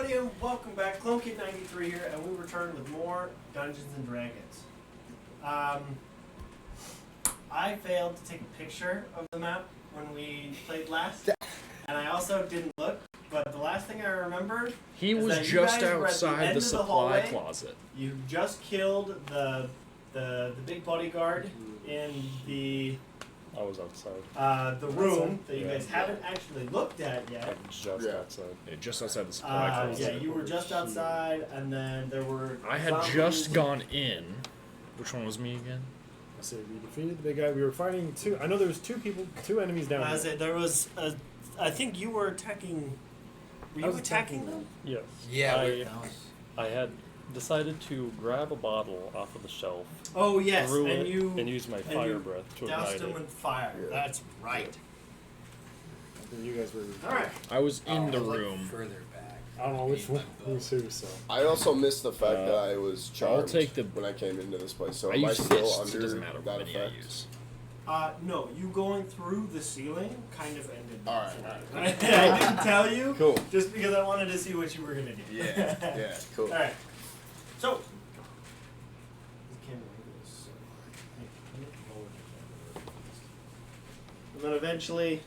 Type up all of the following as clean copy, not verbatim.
everybody, and welcome back. CloneKid93 here, and we return with more Dungeons and Dragons. I failed to take a picture of the map when we played last, and I also didn't look. But the last thing I remember, he was just outside the supply closet. You just killed the big bodyguard in the. I was outside. The room that you guys haven't actually looked at yet. I'm just outside. Yeah, just outside the supply closet. Yeah, you were just outside, and then there were. I had just gone in. Which one was me again? I said we defeated the big guy. We were fighting two. I know there was two enemies down there. Said there was. I think you were attacking. Were you attacking them? Yes. Yeah. I had decided to grab a bottle off of the shelf. Oh yes, and use my fire breath to ignite doused them with fire. Yeah. That's right. I think you guys were. All right. I was in the room. Further back. I don't know which one was who. So I also missed the fact that I was charged take the, when I came into this place. So I am I use still fists, under it doesn't matter that what many effect? I use. No, you going through the ceiling kind of ended. All right. I didn't tell you. Cool. Just because I wanted to see what you were gonna do. Yeah. Cool. All right. So. And then eventually,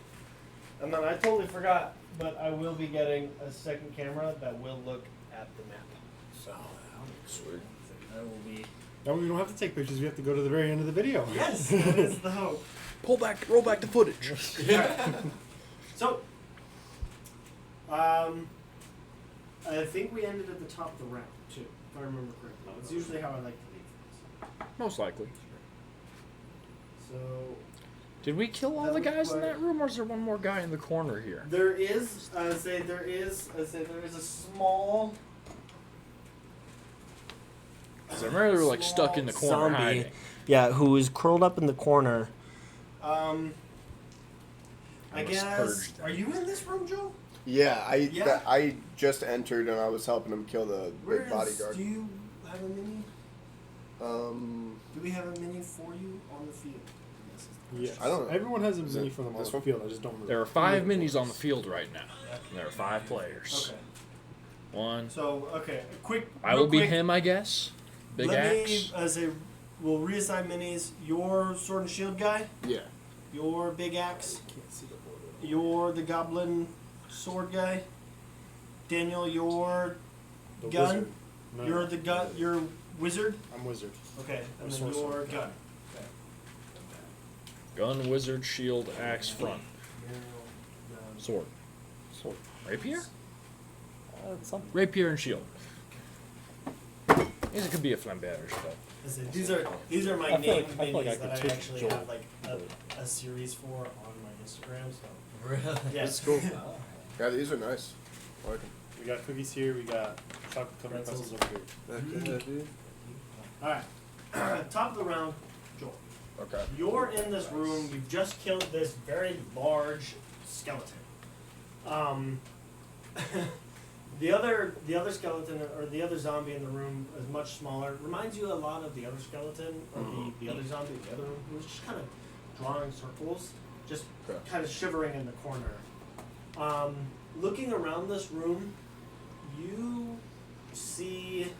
and then I totally forgot, but I will be getting a second camera that will look at the map. So. Sweet. That will be. now we don't have to take pictures. We have to go to the very end of the video. Yes, that is the hope. Roll back the footage. So, I think we ended at the top of the round too, if I remember correctly. It's usually how I like to leave things. Most likely. So. Did we kill all the guys in that room, or is there one more guy in the corner here? There is. There is a small. Because I remember they were like stuck in the corner hiding. Yeah, who is curled up in the corner. I guess. Are you in this room, Joe? Yeah, I just entered and I was helping him kill the big bodyguard. Do you have a mini? Do we have a mini for you on the field? Yes. I don't know. Everyone has a mini from them on the field. I just don't remember. There are 5 minis on the field right now. And there are 5 players. Okay. One. So quick. I will be him, I guess. Big axe. We'll reassign minis. Your sword and shield guy. Yeah. Your big axe. Can't see the border. You're the goblin sword guy. Daniel, you're The gun. wizard. No, You're the gun. You're wizard. I'm wizard. Okay, and then sorcerer. you're gun. Gun, wizard, shield, axe, front. Sword. Rapier? Something. Rapier and shield. I guess it could be a flamberge, but... These are my I feel name like- I feel like I minis that could I teach actually Joel. have like a series for on my Instagram. So Really? yeah, That's cool. Yeah, these are nice. I like them. We got cookies here. We got chocolate covered pretzels over here. All right, top of the round, Joel. Okay. You're in this room. You've just killed this very large skeleton. The other skeleton or the other zombie in the room is much smaller. Reminds you a lot of the other skeleton or the other zombie in the other room, who was just kind of drawing circles, just kind of shivering in the corner. Looking around this room, you see.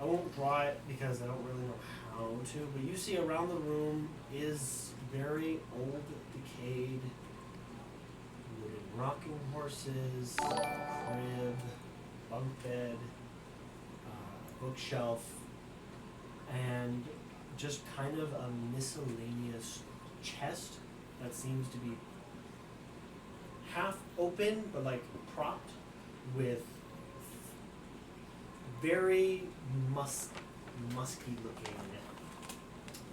I won't draw it because I don't really know how to, but you see around the room is very old, decayed wooden rocking horses, crib, bunk bed, bookshelf, and just kind of a miscellaneous chest that seems to be half open but like propped with very musky looking,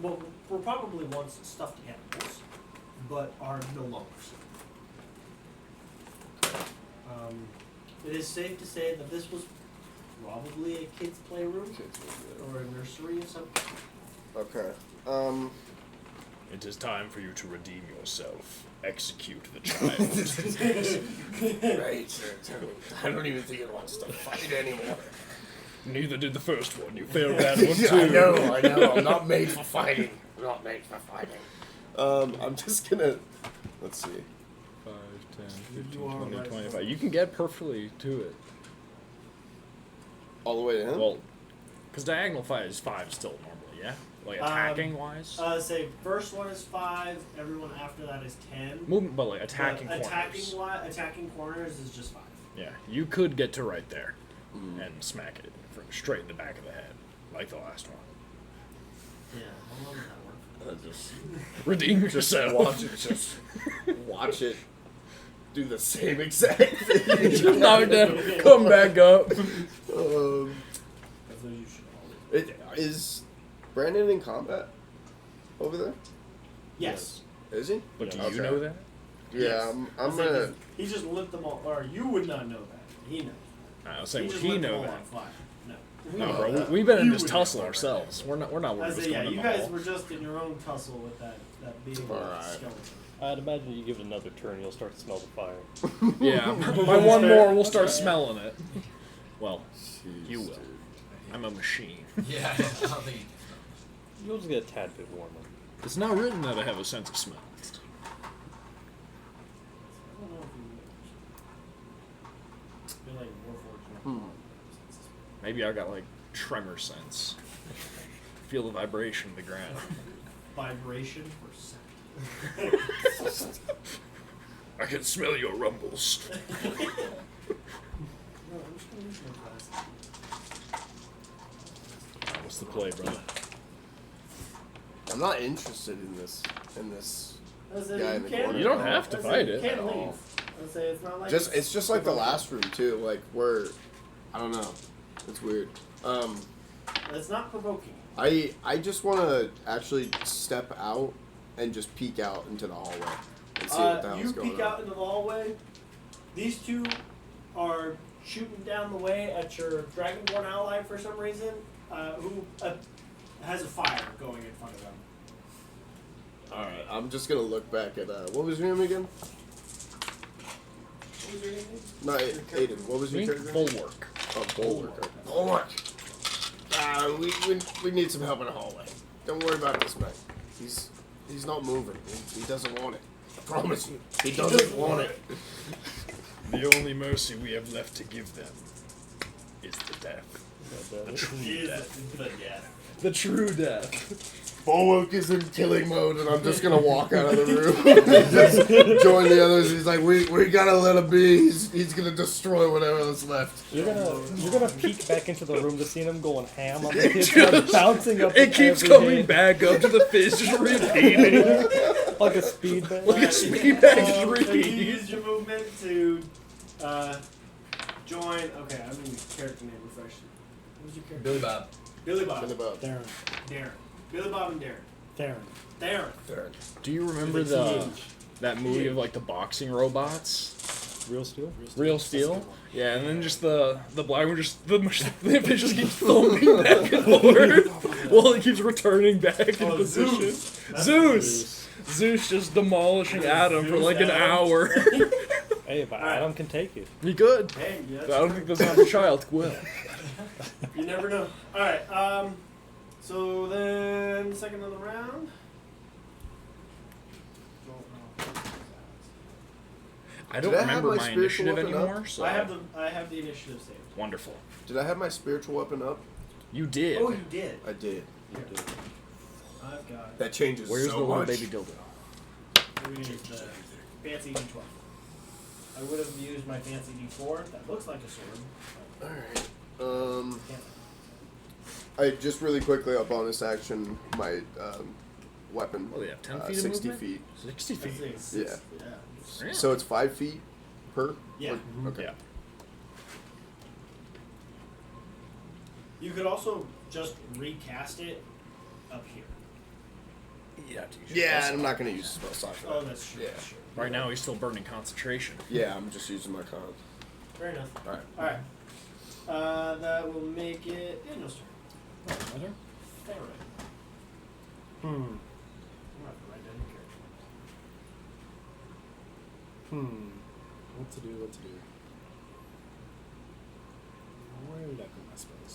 well, were probably once stuffed animals, but are no longer so. It is safe to say that this was probably a kid's playroom or a nursery of some kind. Okay. It is time for you to redeem yourself. Execute the child. Right. I don't even think it wants to fight anymore. Neither did the first one. You failed that one too. I know. I'm not made for fighting. I'm just gonna. Let's see. 5, 10, 15, You are 20, right. 25. You can get perfectly to it. All the way to him? Well, because diagonal fight is 5 still normally, yeah? Like attacking wise? Say first one is 5. Everyone after that is 10. Movement, but like attacking But corners. attacking corners is just 5. Yeah, you could get to right there and smack it straight in the back of the head, like the last one. Yeah, how long did that work? Just Redeem yourself. watch it do the same exact thing. Knock down, come back up. Is Brandon in combat over there? Yes. Is he? But do Okay. you know that? Yeah, Yes. I'm It's gonna. He just lit them all. Or you would not know that. He knows. I was saying, would just he lit them know all that? on fire. No. No, know bro, that. we've been in You this would tussle know. ourselves. We're not I worried say, about yeah, going you in the guys hall. were just in your own tussle with that being Alright. skeleton. I'd imagine you give it another turn, you'll start to smell the fire. Yeah, by one more, we'll start smelling it. Well, Jeez, you will. dude. I'm a machine. Yeah, I don't think you You'll just get a tad bit warmer. It's not written that I have a sense of smell. I don't know if you feel like Warforged. Maybe I got like tremor sense. Feel the vibration of the ground. Vibration or sound? I can smell your rumbles. No, I'm just gonna use my glasses. What's the play, brother? I'm not interested in this. I say, Guy in the can't- corner. You don't have to I say, fight you it can't at leave. all. I say it's not like It's just like the last room too. Like where, I don't know. It's weird. It's not provoking. I just want to actually step out and just peek out into the hallway and see what the hell's You going peek on. out into the hallway. These two are shooting down the way at your Dragonborn ally for some reason, who has a fire going in front of them. All right, I'm just gonna look back at what was your name again? What was your name? No, Aiden. What was your character? Bulwark. Oh, Bulwark. Bulwark. We need some help in the hallway. Don't worry about this man. He's not moving. He doesn't want it. I promise you. He doesn't want it. The only mercy we have left to give them is the death. The true death. But yeah. The true death. Bulwark is in killing mode, and I'm just gonna walk out of the room. Just join the others. He's like, we gotta let him be. He's gonna destroy whatever's left. You're gonna peek back into the room to see them going ham on the kids, bouncing up. It keeps every coming hit, back up to the fist, just repeating. like a speed bag. Like a speed bag, just So you repeating. use your movement to join. Okay, I'm in character name refresh. What was your character? Billy Bob. Billy Bob. Think about Darren. Darren. Billy Bob and Darren. Darren. Darren. Darren. Do you remember With a the TH. that movie of like the boxing robots? Real steel? Real Steel? Yeah, and then just the black one just the fish just keeps thumping back and forth while it keeps returning back in Oh, position. Zeus. Zeus just demolishing Adam for Zeus like an Adam. hour. Hey, but Adam can take you. He could. Hey, yeah, But I don't think that's not the child will. you never know. Alright, so then second of the round. I don't Did I have remember my my spiritual initiative weapon up? anymore, so I have the initiative saved. wonderful. Did I have my spiritual weapon up? You did. Oh, you did. I did. I've got. That changes Where's so the little much. baby dildo? We need the fancy D12. I would have used my fancy D4. That looks like a sword. All right. Can't. I just really quickly a bonus action my weapon. What do they have, 10 feet of 60 movement? feet. 60 I'd say feet. it's Yeah. six- yeah. Yeah. So it's 5 feet per. Yeah. Okay. Yeah. You could also just recast it up here. Yeah, dude. Yeah, I'm not gonna use spell slot for Oh, that. that's true. Yeah. That's true. Right now, he's still burning concentration. Yeah, I'm just using my con. Fair enough. All right. All right. That will make it Daniel's turn. Another? Fair. Hmm. I'm gonna have to write down your character. What to do? Where did I put my spells?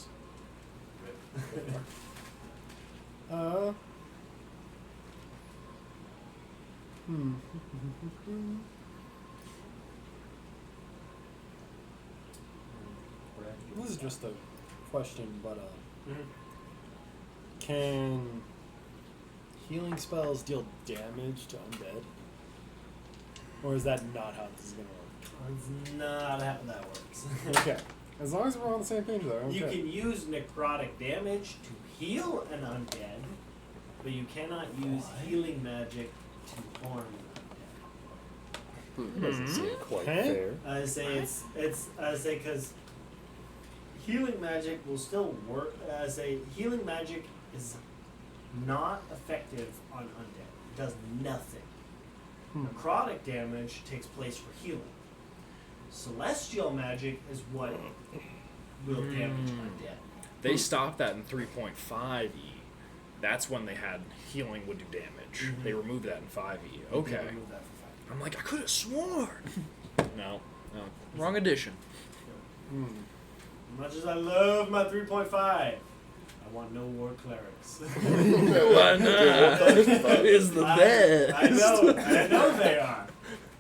This is just a question, but Mhm. can healing spells deal damage to undead? Or is that not how this is going to That's not how that works. work? Okay. As long as we're on the same page, though. Okay. You can use necrotic damage to heal an undead, but you cannot use healing magic to harm an undead. Doesn't seem quite Huh? fair. I say because healing magic will still work. I say healing magic is not effective on undead. It does nothing. Necrotic damage takes place for healing. Celestial magic is what will damage undead. They stopped that in 3.5e. That's when they had healing would do damage. They removed that in 5e. Okay. They remove that for five. I'm like, I could have sworn. No, wrong edition. As much as I love my 3.5, I want no war clerics. Why not? Is the best. I know they are.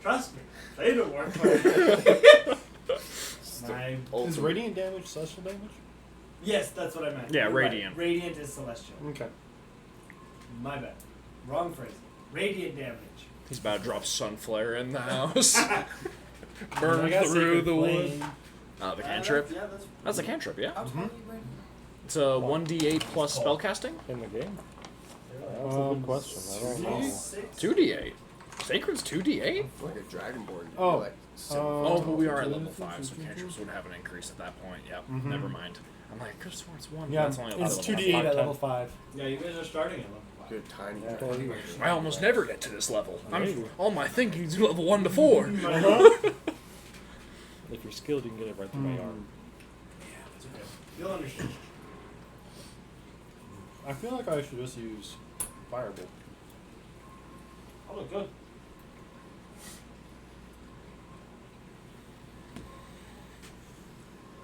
Trust me, they don't work clerics. My, Is radiant damage celestial damage? yes, that's what I meant. Yeah, You're right. radiant. Radiant is celestial. Okay. My bad. Wrong phrase. Radiant damage. He's about to drop Sunflare in the house. Burn I got through Sacred the wood. Flame. The cantrip. Yeah, That's a cantrip, yeah. How tall are you, Brandon? It's a 1d8 plus spellcasting. In the game? That's a good question. I don't know. 2d8. Sacred's 2d8? It's like a dragonborn. Oh. Like, Oh, but we are at level 5, so cantrips would have an increase at that point. Yep, never mind. I'm like, I could have sworn it's 1. Yeah, That's only it's level 2d8 5. at level 5. Yeah, you guys are starting at level 5. good tiny Yeah. dragon. I almost never get to this level. Maybe. All my thinking's level 1 to 4. If you're skilled, you can get it right through my arm. Yeah, that's okay. You'll understand. I feel like I should just use Firebolt. Oh, look good.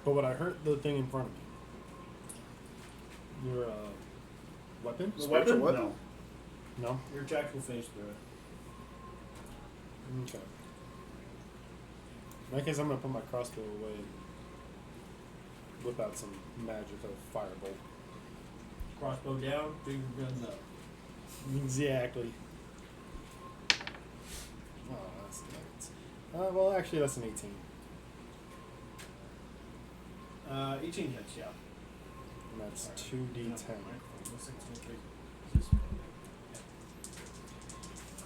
But would I hurt the thing in front of me? Your weapon? The Spiritual weapon? weapon? No. No? Your attack will phase through it. Okay. In that case, I'm going to put my crossbow away and whip out some magic of Firebolt. Crossbow down, big guns up. Exactly. Oh, that's nuts. Well, actually, that's an 18. 18 hits, yeah. And that's 2d10.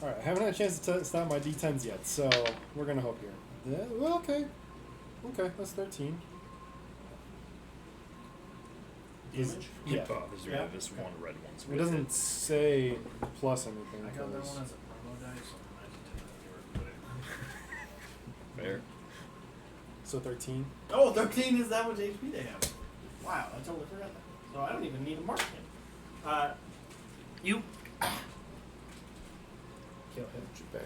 Alright, I haven't had a chance to test out my d10s yet, so we're going to hope here. Yeah, well, okay. Okay, that's 13. Damage? Yeah. There's Yeah. this one red one's It with doesn't say plus anything. I got that 'cause- one as a promo dice, so I might have to put it. Fair. So 13. Oh, 13 is that much HP they have. Wow, I totally forgot that. So I don't even need a mark him. You kill him. Bam.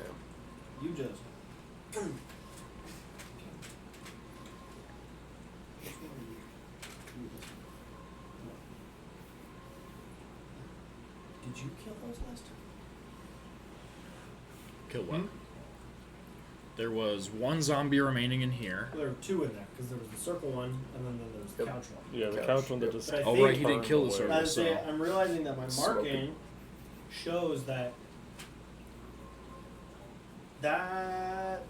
You just. Did you kill those last time? Kill what? There was one zombie remaining in here. Well, there were two in there because there was the circle one and then there was the Yep. couch one. Yeah, the Couch. couch one that Yep. just. But I Oh, think right, he didn't kill the burned away. circle. I say, So. I'm realizing that my Smoking. marking shows that that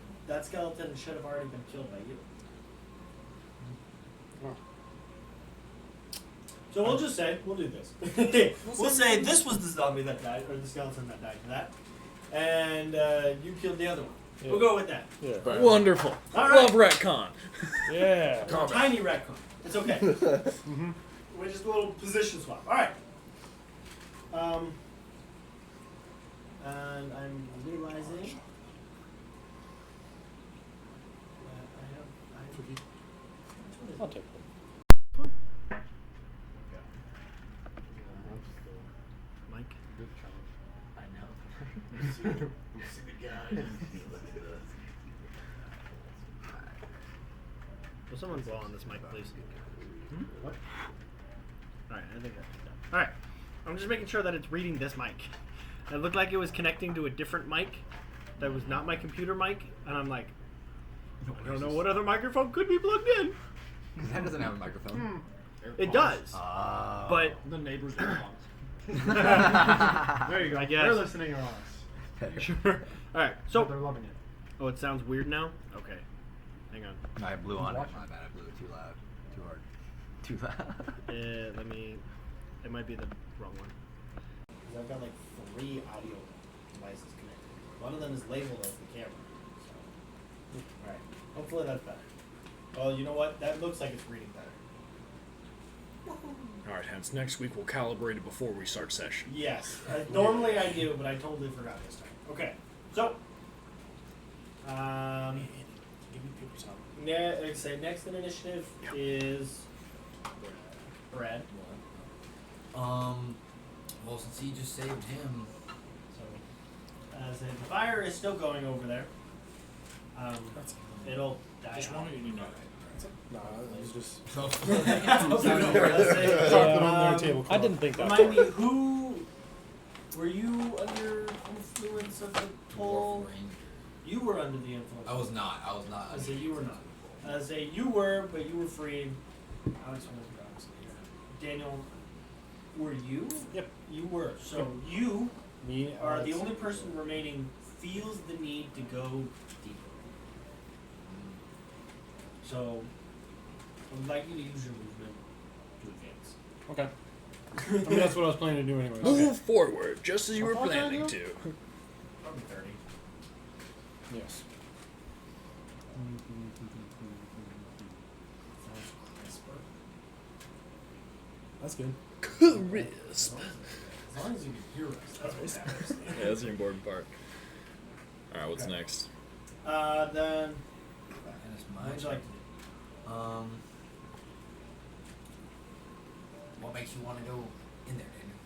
skeleton should have already been killed by you. Oh. So we'll just say we'll do this. we'll say this was the zombie that died, or the skeleton that died to that, and you killed the other one. Yeah. We'll go with that. Yeah. Bam. Wonderful. All right. Love retcon. Yeah. Combat. Tiny retcon. It's okay. We're just a little position swap. All right. And I'm realizing that I'll take it. Mike. I know. See the guy. Will someone blow on this mic, please? What? Alright, I think that's done. Alright. I'm just making sure that it's reading this mic. It looked like it was connecting to a different mic that was not my computer mic, and I'm like, I don't know what other microphone could be plugged in. That doesn't have a microphone. It does. But The neighbors are wrong. There you go. I guess. They're listening on us. sure. All right. So So, they're loving it. oh, it sounds weird now. Okay, hang on. I blew on it. Watch My bad. I blew it too loud. Too hard. Too loud. Let me. It might be the wrong one. I've got like 3 audio devices connected. One of them is labeled as the camera. So, all right. Hopefully that's better. Well, you know what? That looks like it's reading better. Alright, hence next week we'll calibrate it before we start session. Yes. Normally I do, but I totally forgot this time. Okay. So. Give me paper towel. Like I say, next in initiative is Brad. Well, since he just saved him, So, as the fire is still going over there, it'll die. Just out. wanted you to know. Nah, it was just Let's chocolate say, on their table. I didn't think that. Remind me, who were you under influence of the toll? You were under the influence. I was not. I was not. I say you were not. I say you were, but you were free. Alex was obviously here. Daniel, were you? Yep. You were. So you Me are the Alex, only person remaining feels the need to go deeper. So I would like you to use your movement to advance. Okay. I mean, that's what I was planning to do anyway. Move forward, just as you were What was I planning doing? to. Probably 30. Yes. Sounds crisper. That's good. Crisp. As long as you can hear us, that's what matters. Yeah, that's the important part. Alright, what's Okay. next? Then And it's what my would you like to do? What makes you want to go in there, Daniel?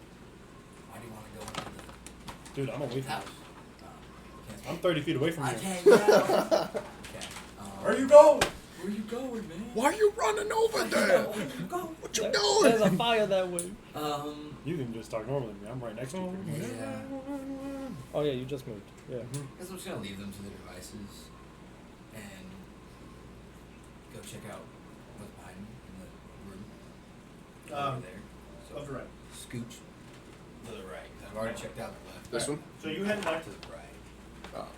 Why do you want to go into the Dude, I'm away from house? you. I'm 30 feet away from I you. can't get out. Okay. Where you going? Where you going, man? Why are you running over there? Go. What you There's doing? a fire that way. You can just talk normally to me. I'm right next to you. Yeah. Oh yeah, you just moved. Yeah. I guess I'm just gonna leave them to their devices and go check out what's behind me in the room. Over there. So Left or right? scooch to the right. 'Cause I've already checked out the left. This one? So you head left. To the right. Oh,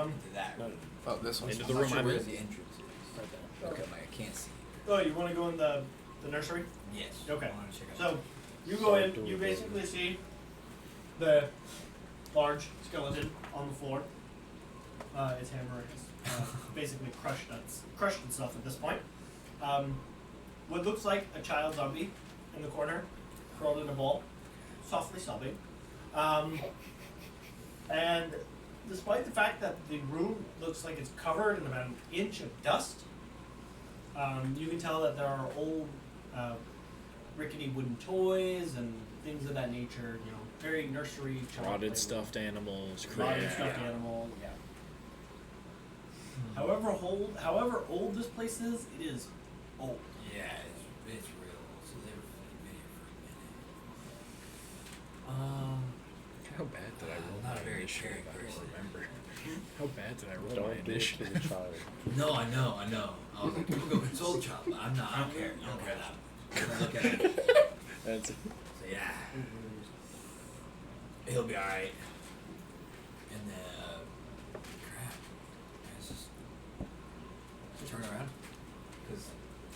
To that room. oh this one. Into I'm the not room sure I'm where in. the entrance is. Right there. Okay, I can't see. Oh, you want to go in the nursery? Yes. Okay. I want to check out. So you go in. You basically see the large skeleton on the floor. Its hammer is basically crushed itself at this point. What looks like a child zombie in the corner, curled in a ball, softly sobbing. And despite the fact that the room looks like it's covered in about an inch of dust, you can tell that there are old, rickety wooden toys and things of that nature. You know, very nursery. child Rotted playroom. stuffed animals, Rotted crap. stuffed animal. Yeah. However old this place is, it is old. Yeah, it's real. So they were video for a minute. How bad did I roll Not my a very initiative? caring I don't person. remember. How bad did I roll my Don't do it to initiative? the child. No, I know. I was like, you go console the child, but I'm not. I don't care. I don't care that much. Look at it. That's So yeah, he'll be all right. And then, crap. Let's just turn around. Because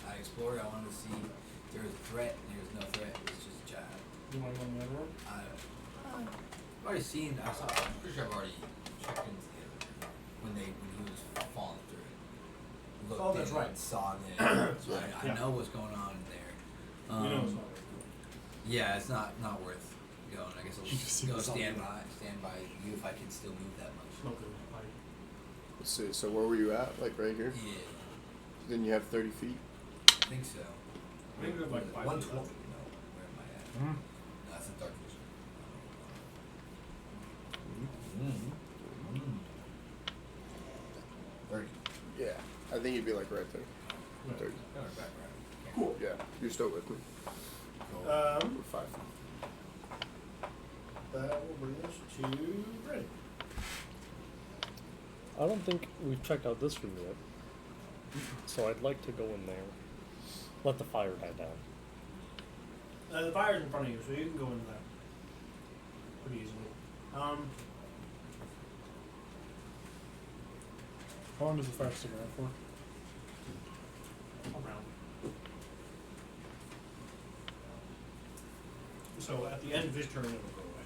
I explored. I wanted to see if there was a threat, and there was no threat. It was just a child. You want to go in the other room? I've already seen. I'm pretty sure I've already checked into the other room when he was falling through it. Looked Oh, that's in right. and saw that. So I Yeah. know what's going on there. You know it's not Yeah, it's not worth going. I guess I'll You just see go the zombie. stand by you if I can still move that much. smoking pipe. Let's see. So where were you at? Like right here? Yeah, Then you have 30 feet. I think so. Maybe we have like 5 feet 120. left. No, where am I at? Mhm. No, that's a dark vision. Mm-hmm. 30. Yeah. I think you'd be like right there. 30. No, we're back right. Cool. Yeah. You're still with me. Um, We're 5. that will bring us to Brady. I don't think we've checked out this room yet. So I'd like to go in there. Let the fire die down. The fire's in front of you, so you can go into that pretty easily. How long does the fire stick around for? Around. So at the end of his turn, it will go away.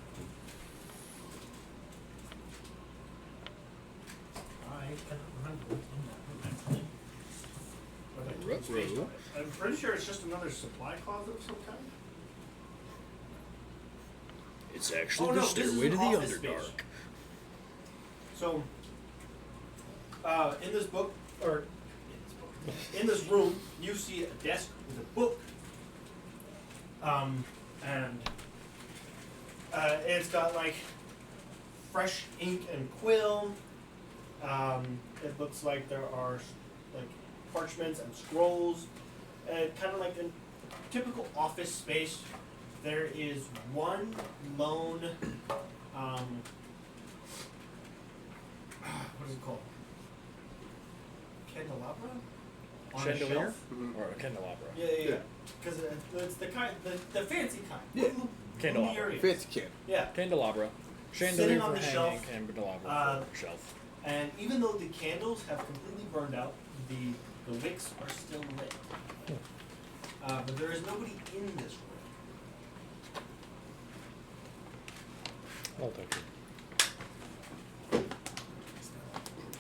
I cannot remember what's in that room, actually. But I Ruh-roh. spaced on it. I'm pretty sure it's just another supply closet of some kind. It's actually Oh, the no, this is stairway an to the office Underdark. space. So, in this book, or in this room, you see a desk with a book, and it's got like fresh ink and quill. It looks like there are like parchments and scrolls, kind of like a typical office space. There is one lone, what is it called? Candelabra? On a Chandelier? shelf? Or a candelabra? Yeah. Because it's the kind, the fancy kind. Yeah. Candelabra. Luminarious. Fits kid. Yeah. Candelabra. Sitting Chandelier on for the hanging, shelf, candelabra for shelf. And even though the candles have completely burned out, the wicks are still lit. But there is nobody in this room. I'll take it.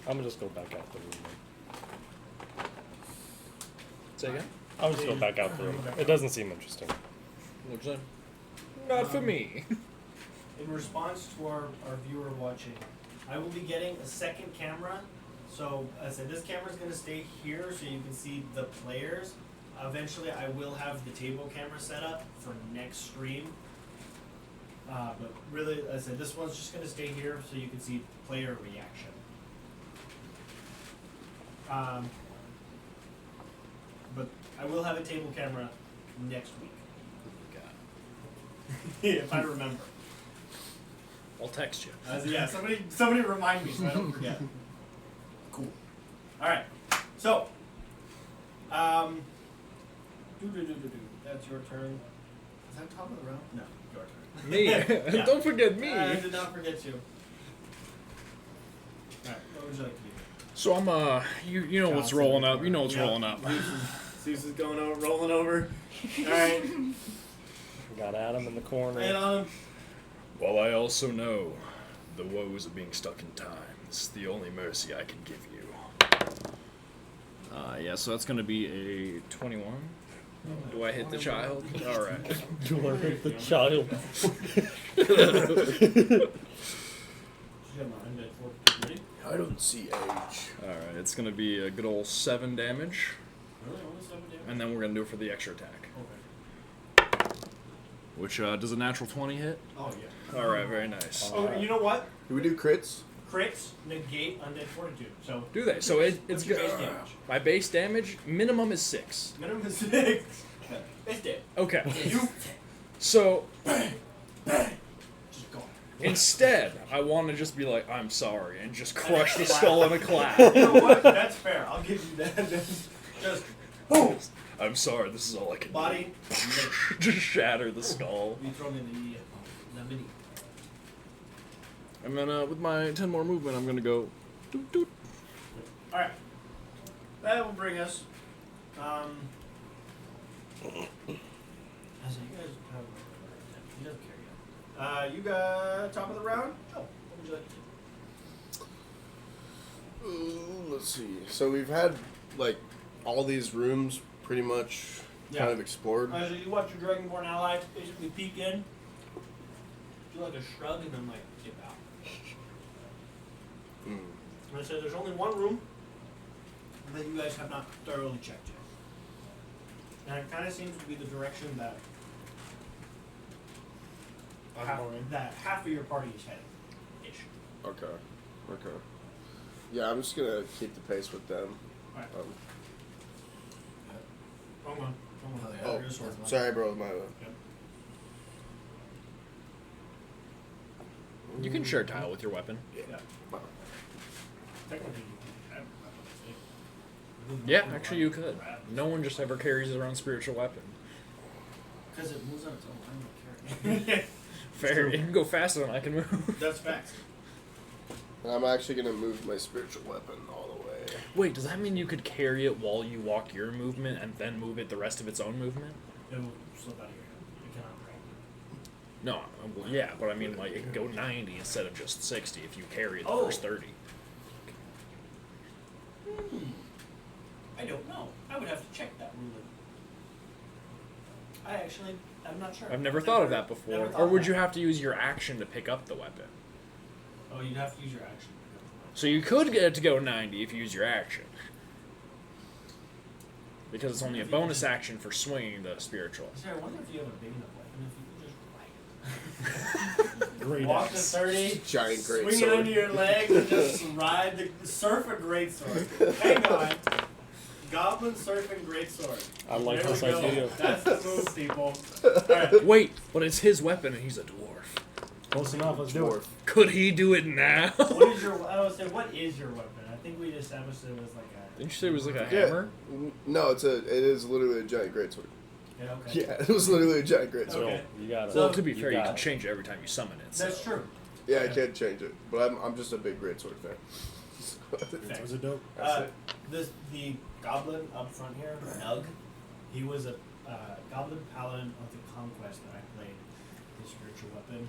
I'm gonna just go back out the room. Say again? I'll just go back out the room. It doesn't seem interesting. What's that? Not for me. In response to our viewer watching, I will be getting a second camera. So as I said, this camera is going to stay here so you can see the players. Eventually I will have the table camera set up for next stream. But really, as I said, this one's just going to stay here so you can see player reaction. But I will have a table camera next week. If I remember. I'll text you. Yeah, somebody remind me so I don't forget. Cool. All right. So, that's your turn. Is that top of the round? No, your turn. Me. Yeah. Don't forget me. I did not forget you. All right. What would you like to do? So I'm you know what's rolling up. You know what's Yep. rolling up. Zeus is going over, rolling over. All right. Got Adam in the corner. And on him. While I also know the woes of being stuck in time. This is the only mercy I can give you. Yeah, so that's gonna be a 21. Do I hit the child? Alright. Do I hit the child? I don't see age. Alright, it's gonna be a good old 7 damage. Really? Only 7 damage? And then we're gonna do it for the extra attack. Okay. Which, does a natural 20 hit? Oh, yeah. Alright, very nice. Oh, you know what? Do we do crits? Crits negate undead fortitude. So Do they? So it's what's your base good. damage? My base damage, minimum is 6. Minimum is 6. It's dead. Okay. You So, just go. instead, I want to just be like, I'm sorry, and just crush the skull in a clap. You know what? That's fair. I'll give you that. Just boom. I'm sorry, this is all I can Body. do. Just shatter the skull. You throw me the mini. And then with my 10 more movement, I'm going to go doot doot. All right. That will bring us. As you guys have, he doesn't care yet. You got top of the round. Oh, what would you like to do? Let's see. So we've had like all these rooms pretty much kind of explored. So you watch your Dragonborn ally basically peek in, do like a shrug, and then like dip out. Mm. And I said there's only one room that you guys have not thoroughly checked yet. And it kind of seems to be the direction that half of your party is heading. Ish. Okay. Okay. Yeah, I'm just gonna keep the pace with them. Alright. Hell yeah. Oh, Yours was mine. sorry, bro. My You can share tile with your weapon. Yeah. Technically, you can have Yeah, actually you could. No one just ever carries their own spiritual weapon. Because it moves on its own. I don't care. Fair. It can go faster than I can move. That's facts. And I'm actually gonna move my spiritual weapon all the way. Wait, does that mean you could carry it while you walk your movement and then move it the rest of its own movement? It will slip out of your hand. You cannot break. No, well, yeah, but I mean, like, it can go 90 instead of just 60 if you carry the Oh. first 30. I don't know. I would have to check that ruling. I'm not sure. I've never thought of that before. never thought Or of would that. you have to use your action to pick up the weapon? Oh, you'd have to use your action. So you could get it to go 90 if you use your action. Because it's only a bonus action for swinging the spiritual. Sorry, I wonder if you have a big enough weapon if you could just ride it. Great Walk to axe. 30, Giant great swing it sword. under your leg, and just ride surf a greatsword. Hang on. Goblin surfing greatsword. I like There this we go. idea. That's the move, people. Alright. Wait, but it's his weapon and he's a dwarf. Close enough. Let's do it. Dwarf. Could he do it now? What is your? I was saying, what is your weapon? I think we established it was like a. Didn't you say it was like a Yeah. hammer? No, it is literally a giant greatsword. Yeah, okay. Yeah, it was literally a giant greatsword. Okay. You got it. Well, to be You fair, you got can it. change it every time you summon it. So. That's true. Yeah, I can't change it, but I'm just a big greatsword fan. Those are dope. That's it. The goblin up front here, Nug, he was a goblin paladin of the conquest that I played. His spiritual weapon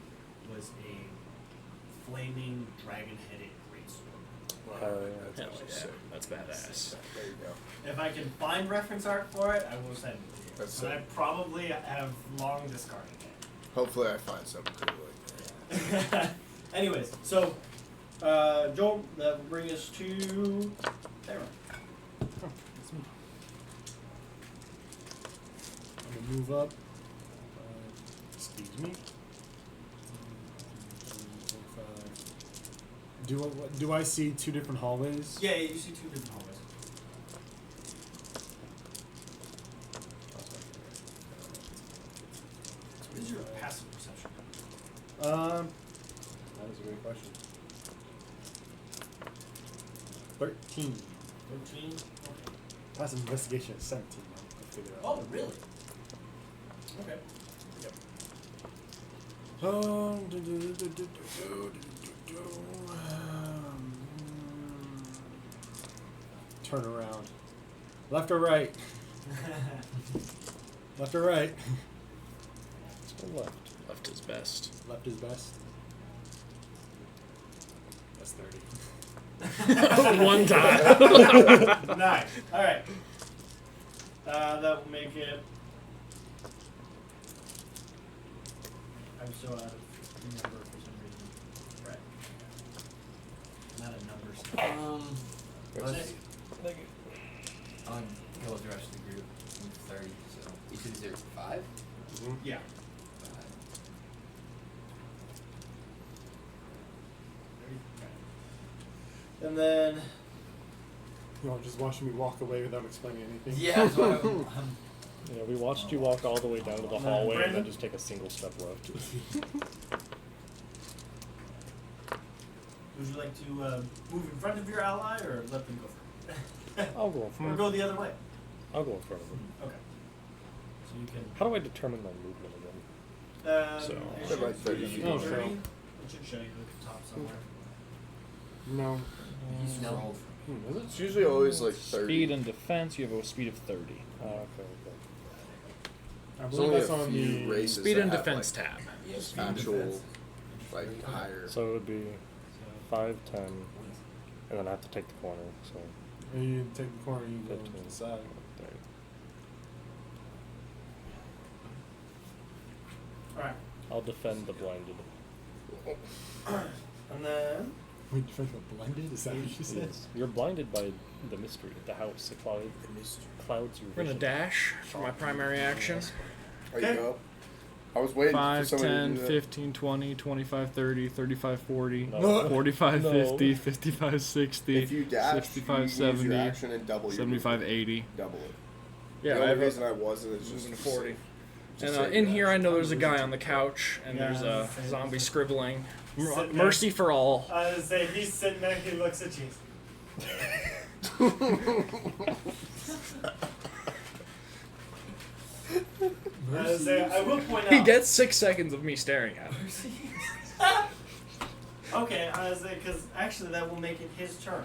was a flaming dragon-headed greatsword. Hell yeah. Hell yeah, that's badass. There you go. If I can find reference art for it, I will send it to you. That's But I it. probably have long discarded it. Hopefully, I find something cool like that. Anyways, so Joel, that will bring us to Sarah. I'm gonna move up. Excuse me. Do I see two different hallways? Yeah, you see two different hallways. What is your passive perception? That is a great question. 13. 13? Okay. Passive investigation is 17. I'll figure it out. Oh, really? Okay. Yep. Turn around. Left or right? Left or right? So left. Left is best. Left is best. That's 30. One time. Nice. Alright. That will make it. I'm so out of number for some reason. Right. Not a number stuff. Let's. I'll go with the rest of the group. I'm 30, so you said is there 5? Yeah. 5. And then. You want to just watch me walk away without explaining anything? Yeah, that's what I'm Yeah, we watched you walk all the way down to the hallway and Brandon? then just take a single step left. Would you like to move in front of your ally or let them go first? I'll go in Or front. go the other way? I'll go in front of him. Okay. So you can. How do I determine my movement again? So- it They're should like 30 be feet. Oh, 30. sure. It should show you at the top somewhere. No. He's scrolled. Is it? It's usually always like 30. Speed and defense, you have a speed of 30. Oh, okay, I There's believe only that's a on few the races Speed that and have, defense like, tab. Yeah, speed and actual, defense. like, higher. So it would be 5, 10, and then I have to take the corner, so And you take the corner, you go to 15, the side. 30. Alright. I'll defend the blinded. And then. Wait, you think we're blended? Is that what you said? Yes. You're blinded by the mystery, the house, the cloud, clouds your We're gonna vision. dash for my primary action. There you Okay. go. I was waiting for 5, somebody 10, to do that. 15, 20, 25, 30, 35, 40, No. 45, No. 50, 55, 60, If you dash, 65, you use 70, your action and double your 75, movement. 80. Double it. Yeah, the I only have reason a, I wasn't is moving just to 40. just And save in your here, I action. know there's a guy on the couch, and Yeah, there's a same. zombie scribbling. Sitting there. Mercy for all. I was gonna say, he's sitting there, he looks at you. I will point out. He gets 6 seconds of me staring at him. Okay, because actually that will make it his turn.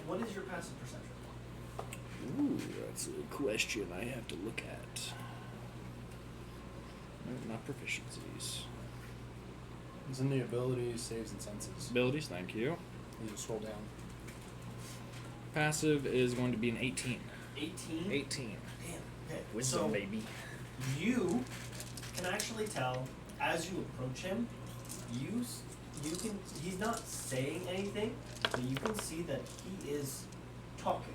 What is your passive perception? Ooh, that's a question I have to look at. No, not proficiencies. It's in the abilities, saves, and senses. Abilities, thank you. You just scroll down. Passive is going to be an 18. 18? 18. Damn. Okay. Wisdom, So baby. you can actually tell as you approach him, he's not saying anything, but you can see that he is talking.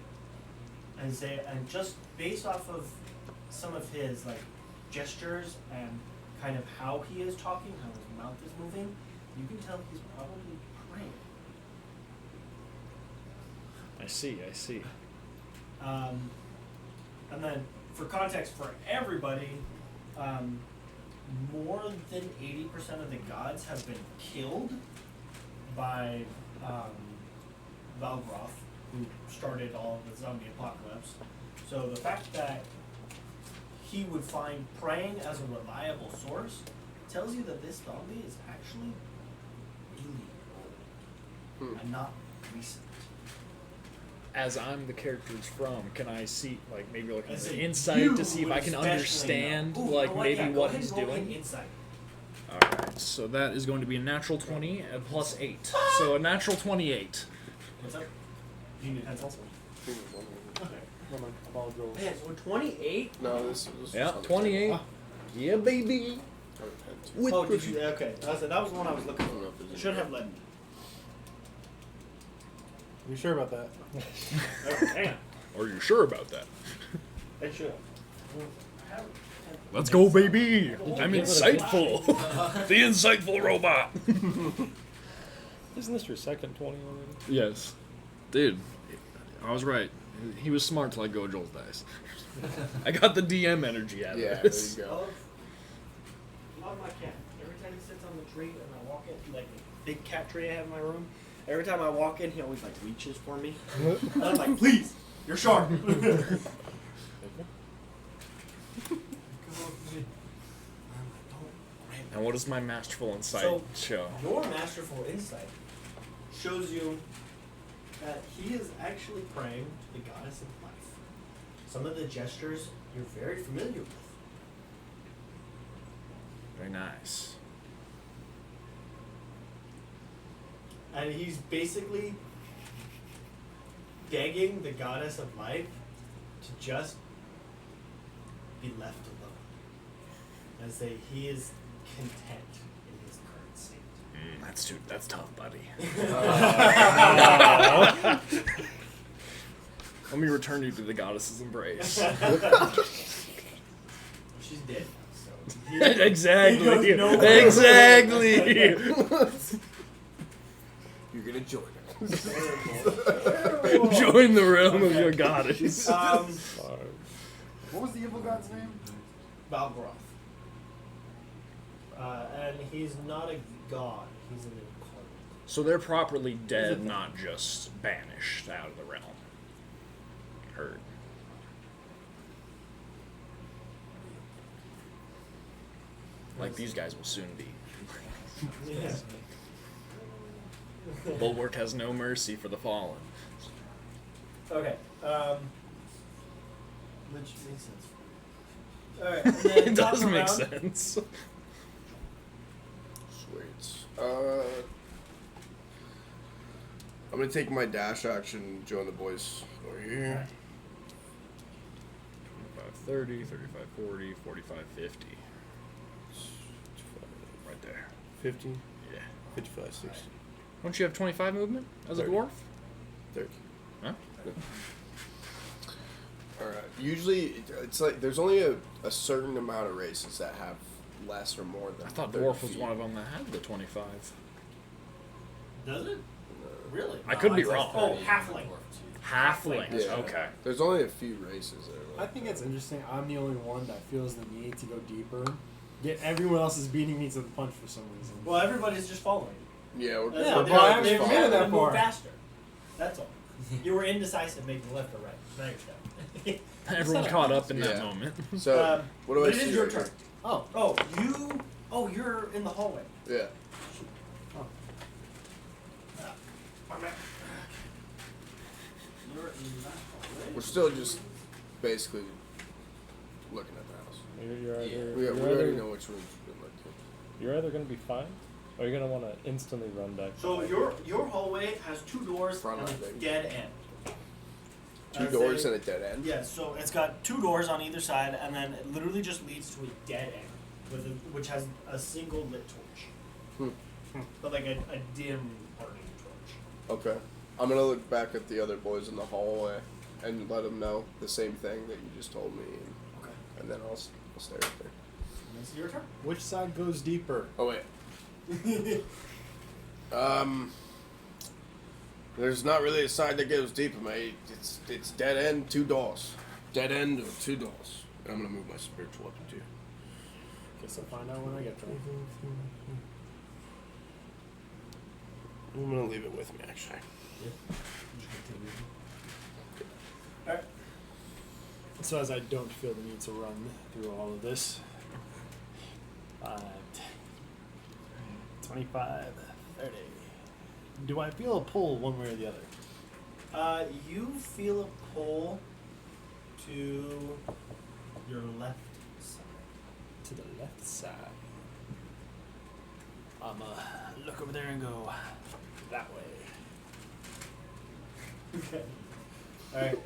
And just based off of some of his like gestures and kind of how he is talking, how his mouth is moving, you can tell he's probably praying. I see. And then, for context for everybody, more than 80% of the gods have been killed by Valgroth, who started all of the zombie apocalypse. So the fact that he would find praying as a reliable source tells you that this zombie is actually really old and not recent. As I'm the character's from, can I see, like, maybe like I an say insight you to see if would I can especially understand, know. Ooh, like, you know maybe yeah, go what ahead he's and roll doing? an insight. Alright, so that is going to be a natural 20 and plus 8. So a natural 28. What's up? Do you need pencils? Okay. Never mind. I'll go. Man, so 28? No, this Yeah, was 28. Ah. Yeah, baby. With Oh, did you? Okay, that was the one I was looking for. for. Should have led me. You sure about that? Damn. Are you sure about that? I should have. Let's go, baby. I'm insightful. The insightful robot. Isn't this your second 20 already? Yes. Dude, I was right. He was smart till I go Joel's dice. I got the DM energy out of Yeah, there this. you go. Love my cat. Every time he sits on the tree and I walk in, like the big cat tree I have in my room, every time I walk in, he always like reaches for me. And I'm like, please, you're sharp. And what does my masterful insight So- show? Your masterful insight shows you that he is actually praying to the goddess of life. Some of the gestures you're very familiar with. Very nice. And he's basically begging the goddess of life to just be left alone. And say he is content in his current state. That's tough, buddy. Let me return you to the goddess's embrace. She's dead. So Exactly. he knows no better. Exactly. You're gonna join us. Join the realm of your goddess. Um, What was the evil god's name? Valgroth. And he's not a god, he's an incarnate. So they're properly dead, not just banished out of the realm. Heard. Like these guys will soon be. Yeah. Bulwark has no mercy for the fallen. Okay. Which makes sense. Alright, and then It top does make round, sense. Sweet. I'm gonna take my dash action and join the boys over here. 25, 30, 35, 40, 45, 50. Right there. 50, Yeah. 55, 60. Don't you have 25 movement as a 30. dwarf? 30. Huh? Alright. Usually, it's like there's only a certain amount of races that have less or more than I thought 30 dwarf was feet. one of them that had the 25. Does it? Really? I could be it says wrong. 30 Oh, halfling. Halflings. Yeah. Okay. There's only a few races that are I like think it's interesting. I'm the only one that feels the need to go deeper. Yet everyone else is beating me to the punch for some reason. Well, everybody's just following. yeah, we're Yeah, we're they probably haven't just even following. made it that move far. faster. That's all. You were indecisive, making left or right. Now you're stuck. Everyone's caught up in that Yeah. moment. So what do I but it see? is your right turn. You're in the hallway. here? Yeah. You're in that hallway. We're still just basically looking at the house. You're either, We you're, already either know which room's been looked at. you're either gonna be fine, or you're gonna want to instantly run back. So your hallway has 2 doors Front and a ending. dead end. Two As doors a- and a dead end. Yeah, so it's got 2 doors on either side, and then it literally just leads to a dead end, which has a single lit torch, but like a dim burning torch. Okay. I'm gonna look back at the other boys in the hallway and let them know the same thing that you just told me, Okay, and then I'll stay right there. and it's your turn. Which side goes deeper? Oh wait. There's not really a side that goes deeper, mate. It's dead end, 2 doors. Dead end or 2 doors. I'm gonna move my spiritual weapon too. Guess I'll find out when I get there. I'm gonna leave it with me actually. Alright. So as I don't feel the need to run through all of this. 25, 30. Do I feel a pull one way or the other? You feel a pull to your left side. To the left side. I'ma look over there and go that way. Okay. Alright,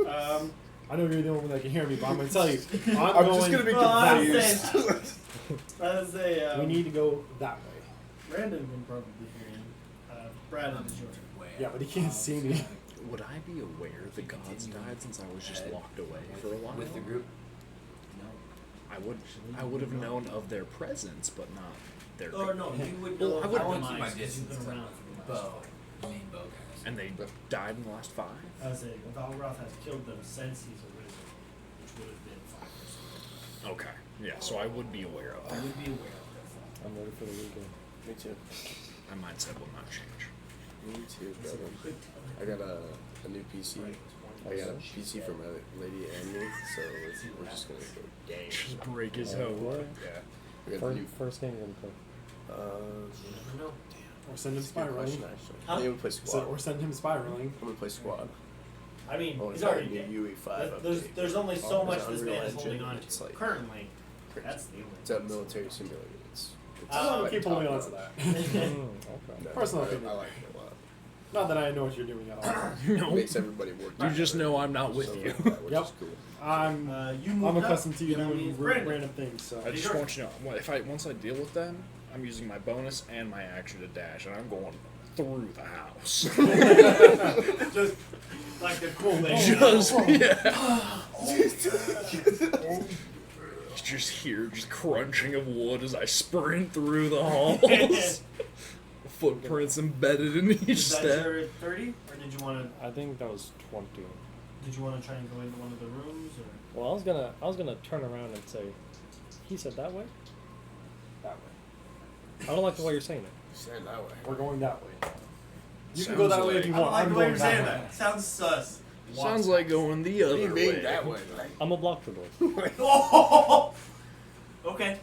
I know you're the only one that can hear me, but I'm gonna tell you. I'm I'm going just gonna be Well, confused. let's say, we need to go that way. Brandon can probably hear you. Brandon, it's your turn. Yeah, but he can't see me. Would I be aware the gods died since I was just locked away for a while? With the group? No. I would have known of their presence, but not their. Or no, you would Well, know I of would- I their want to keep my demise 'cause you've distance. been around for the last Bow. The main bow guys. And they died in the last 5. I was saying, Valroth has killed them since he's arisen, which would have been 5 years ago. Okay. Yeah. So I would be aware of I that. would be aware of that. I'm ready for the weekend. Me too. My mindset will not change. Me too, So brother. you could tell I got a new PC. I got a PC for my lady and me, so we're just gonna go game. Just break his Oh, hoe. boy. Yeah. We got the new. First game gonna play. You never know. Or send him That's a good spiraling. question, actually. Huh? I think I'm gonna play So, squad. or send him spiraling. I'm gonna play squad. I mean, I wanna he's try already the dead. new UE5 There's update. there's only so Oh, much there's this Unreal man is holding Engine, on it's to. like Currently, crazy. that's the only. It's a military simulator. It's I'm gonna like keep top holding on to notch. that. Okay. No, Personal I opinion. like it a lot. Not that I know what you're doing at all. It No. makes everybody work. You just together. know I'm not with So, you. which Yep. is cool. I'm You moved I'm up, accustomed to you that doing means Brandon. random things. So I just want you to know, if once I deal with them, I'm using my bonus and my action to dash, and I'm going through the house. Just like the cool thing. Just yeah. Just here, just crunching of wood as I sprint through the halls. Footprints embedded in each Is that step. your 30, or did you want to? I think that was 20. Did you want to try and go into one of the rooms, or? Well, I was gonna turn around and say, he said that way. That way. I don't like the way you're saying it. Say it that way. we're going that way. You can Sounds go that way like- if you I don't want. like I'm the way going you're saying that way. that. Sounds sus. Sounds like going the What other do you way. mean that way? I'm a block the door. Oh! Okay.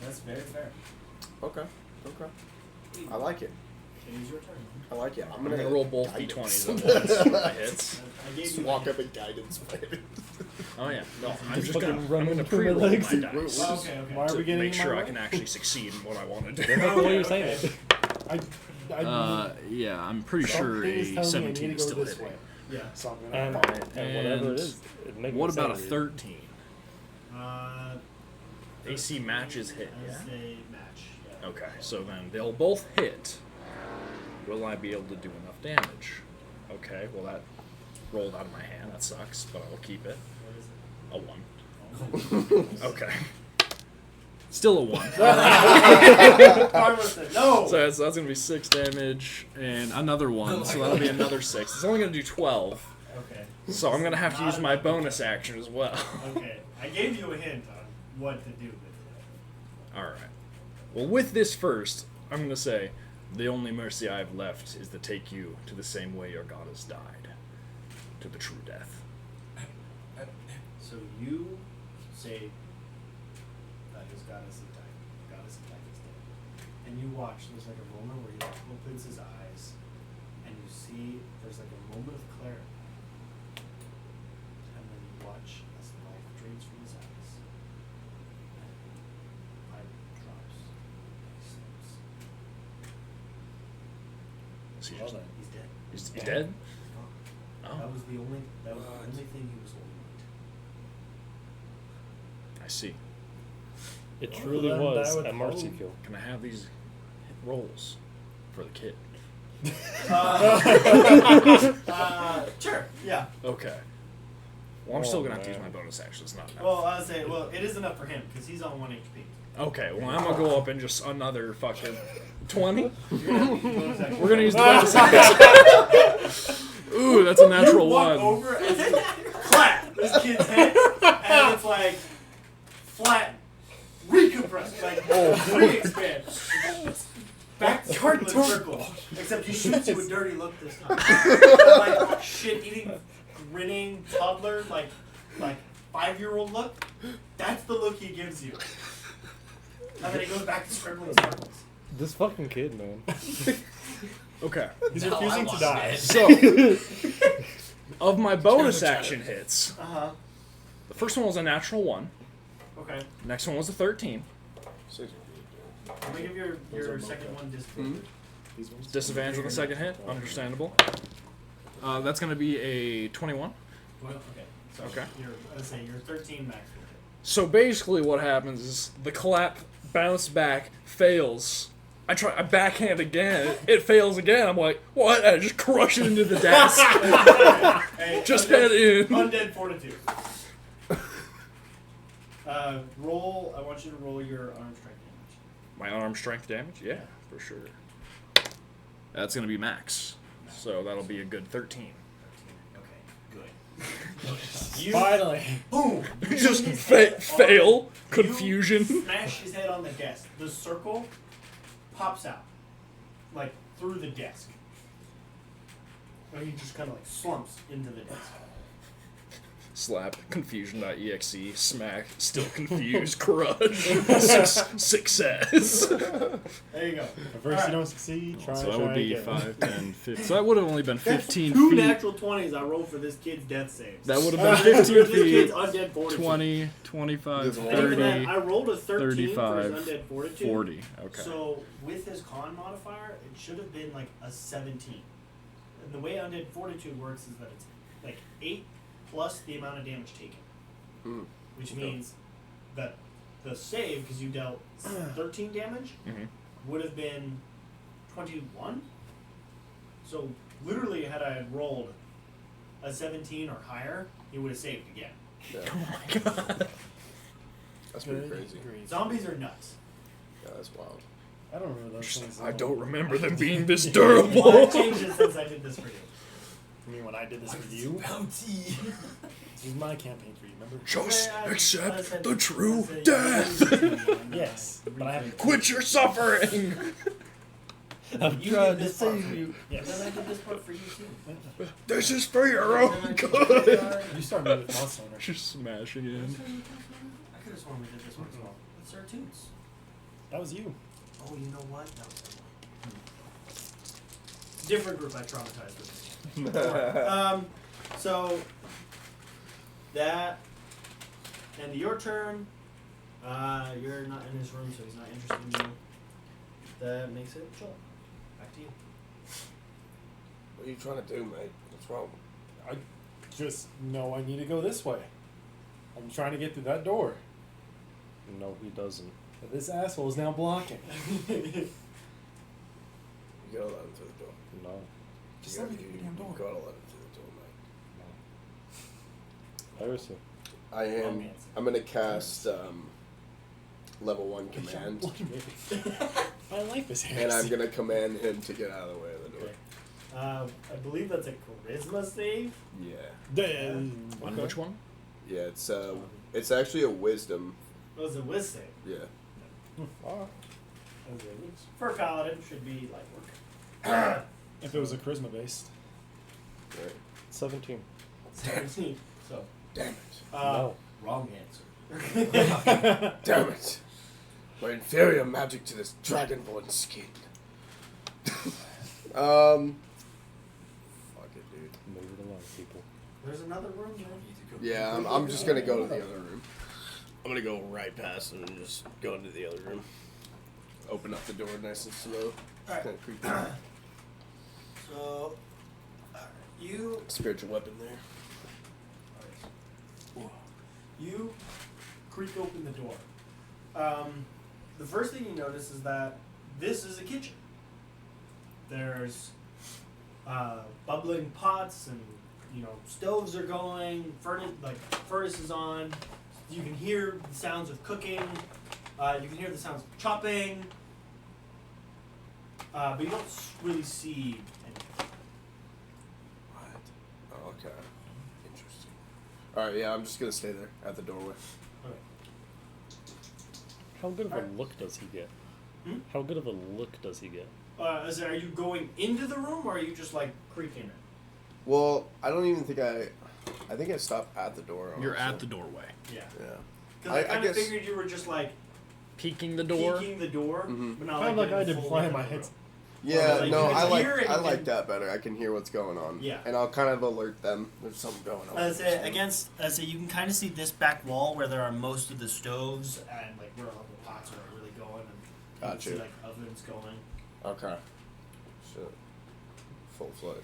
That's very fair. Okay. Okay. I like it. It is your turn. I like it. I'm I'm gonna gonna roll both guidance. d20s at once. See what hits. I gave Just you. walk up and guidance. Oh yeah. No, I'm Just just gonna fucking run I'm gonna into my pre-roll my legs. dice Well, okay, okay. Why are we to getting make in my sure I way? can actually succeed in what I want to That's do. not the way you're Okay, saying okay. it. I Yeah, I'm pretty sure something is a telling me I 17 need is to go still this hitting. way. Yeah. So I'm gonna. And, Alright, and whatever and it is, it makes What me about a say it. 13? Uh, AC matches hit, as yeah? a match. Yeah. Okay, so then they'll both hit. Will I be able to do enough damage? Okay, well that rolled out of my hand. That sucks, but I will keep it. What is A 1. it? Okay. Still a 1. Karma said no. So that's going to be 6 damage and another 1, so that'll be another 6. It's only going to do 12, Okay. so I'm going to have to use my bonus action as well. Okay. I gave you a hint on what to do with it. Alright. Well, with this first, I'm going to say, The only mercy I have left is to take you to the same way your god has died, to the true death. So you say that his goddess is dead. Goddess of death is dead. And you watch, there's like a moment where he like opens his eyes and you see there's like a moment of clarity. And then you watch as the light drains from his eyes. And light drops. And he sleeps. Is he Well just, then. He's dead. is he dead? He's gone. Oh, That was the only thing he was holding on to. I see. It Well, truly then was that would a mercy hope. kill. Can I have these rolls for the kid? Sure, yeah. Okay. Well, I'm Oh, still gonna have to use man. my bonus action. It's not enough. Well, I would say, it is enough for him because he's on 1 HP. Okay, well, I'm gonna go up and just another fucking 20. You're gonna have to use bonus action. We're gonna use the bonus action. Ooh, that's a natural You walk one. over and then clap this kid's head, and it's like flat, recompressed, like re-expand. Back to circle. Except he shoots you with dirty look this time. Like shit-eating, grinning toddler, like 5-year-old look. That's the look he gives you. And then he goes back to scribbling circles. This fucking kid, man. Okay. He's No, I refusing to want die. that. So, of my bonus action hits, Uh-huh. the first one was a natural 1. Okay. Next one was a 13. I'm gonna give your second one disadvantage. These ones. Disadvantage on the second hit. Understandable. That's gonna be a 21. Well, okay. So Okay. let's say you're 13 max. So basically, what happens is the clap bounce back, fails. I backhand again. It fails again. I'm like, what? I just crush it into the desk. Hey, Just head in. Undead fortitude. Roll. I want you to roll your arm strength damage. My arm strength damage? Yeah, for sure. That's gonna be max. So that'll be a good 13. Okay. Good. You Finally. boom. You Just hit his head fail. on- Confusion. You smash his head on the desk. The circle pops out, like through the desk. And he just kind of like slumps into the desk. Slap. Confusion.exe. Smack. Still confused. Crush. Success. There you go. At first you don't succeed, try So and that try would be again. 5, 10, 15. So that would have only been That's 15 two feet. natural 20s I rolled for this kid's death saves. That would have been This 15 kid's feet. undead fortitude. 20, 25, Just And even that, 30, I rolled a 13 for 35, his undead fortitude. 40. Okay. So with his con modifier, it should have been like a 17. And the way undead fortitude works is that it's like 8 plus the amount of damage taken, Mm. which Okay. means that the save, because you dealt 13 damage, Mhm. would have been 21. So literally, had I had rolled a 17 or higher, he would have saved again. Yeah, Oh my god. that's pretty Good crazy. grief. Zombies are nuts. Yeah, that's wild. I don't remember those things. I don't remember them being this Well, durable. I've changed it since I did this for you. I mean, when I did this with you, Bounty. this was my campaign for you, remember? Just Yeah, I accept said- the true I said- death. Yes, but I haven't. Quit your suffering. I'm You trying did to this part save for me. you. And Yes. then I did this part for you too. This is for your And own then I did good. this You started me with Monster Hunter. Just smashing in. I could have sworn we did this one as well. It's our tunes. That was you. Oh, you know what? That was different group I traumatized with. So that and your turn. You're not in his room, so he's not interested in you. That makes it Joel. Back to you. What are you trying to do, mate? What's wrong? I just know I need to go this way. I'm trying to get through that door. No, he doesn't. But this asshole is now blocking. You gotta let him through the door. No. Just let me through the damn door. You gotta let him through the door, mate. Harrison. I am. I'm gonna cast level 1 command, My life is here. and I'm gonna command him to get out of the way of the door. I believe that's a charisma save. Yeah, On which one? yeah. It's actually a wisdom. It was a whiz save. Yeah. Alright. As it is. For a paladin, should be light work. If it was a charisma based. Right. 17. 17. So, Damn it. No. Wrong answer. Damn it. My inferior magic to this dragonborn skin. Fuck it, dude. Move it along, people. there's another room there. Yeah, I'm just gonna go to the other room. I'm gonna go right past him and just go into the other room. Open up the door nice and slow. Alright. Kinda creepy. So, you Spiritual weapon there. You creak open the door. The first thing you notice is that this is a kitchen. There's bubbling pots and stoves are going. Furnace is on. You can hear the sounds of cooking. You can hear the sounds of chopping. But you don't really see anything. What? Oh, okay. Interesting. Alright, yeah, I'm just gonna stay there at the doorway. Okay. How good of a Alright. look does he get? Hmm? How good of a look does he get? Are you going into the room or are you just like creaking it? Well, I don't even think I think I stopped at the door. You're honestly. at the doorway. Yeah. Yeah. Because I I kind of guess- figured you were just like Peeking the door. peeking the door, Mhm. but not Kind of like I getting did full flying into my the head. room. Yeah, like, no, you I can like hear it, I you like can- that better. I can hear what's going on. Yeah. And I'll kind of alert them if something going on. You can kind of see this back wall where there are most of the stoves and like where all the pots are really going, and you can Gotcha. see like ovens going. Okay. Shit. Full fledged.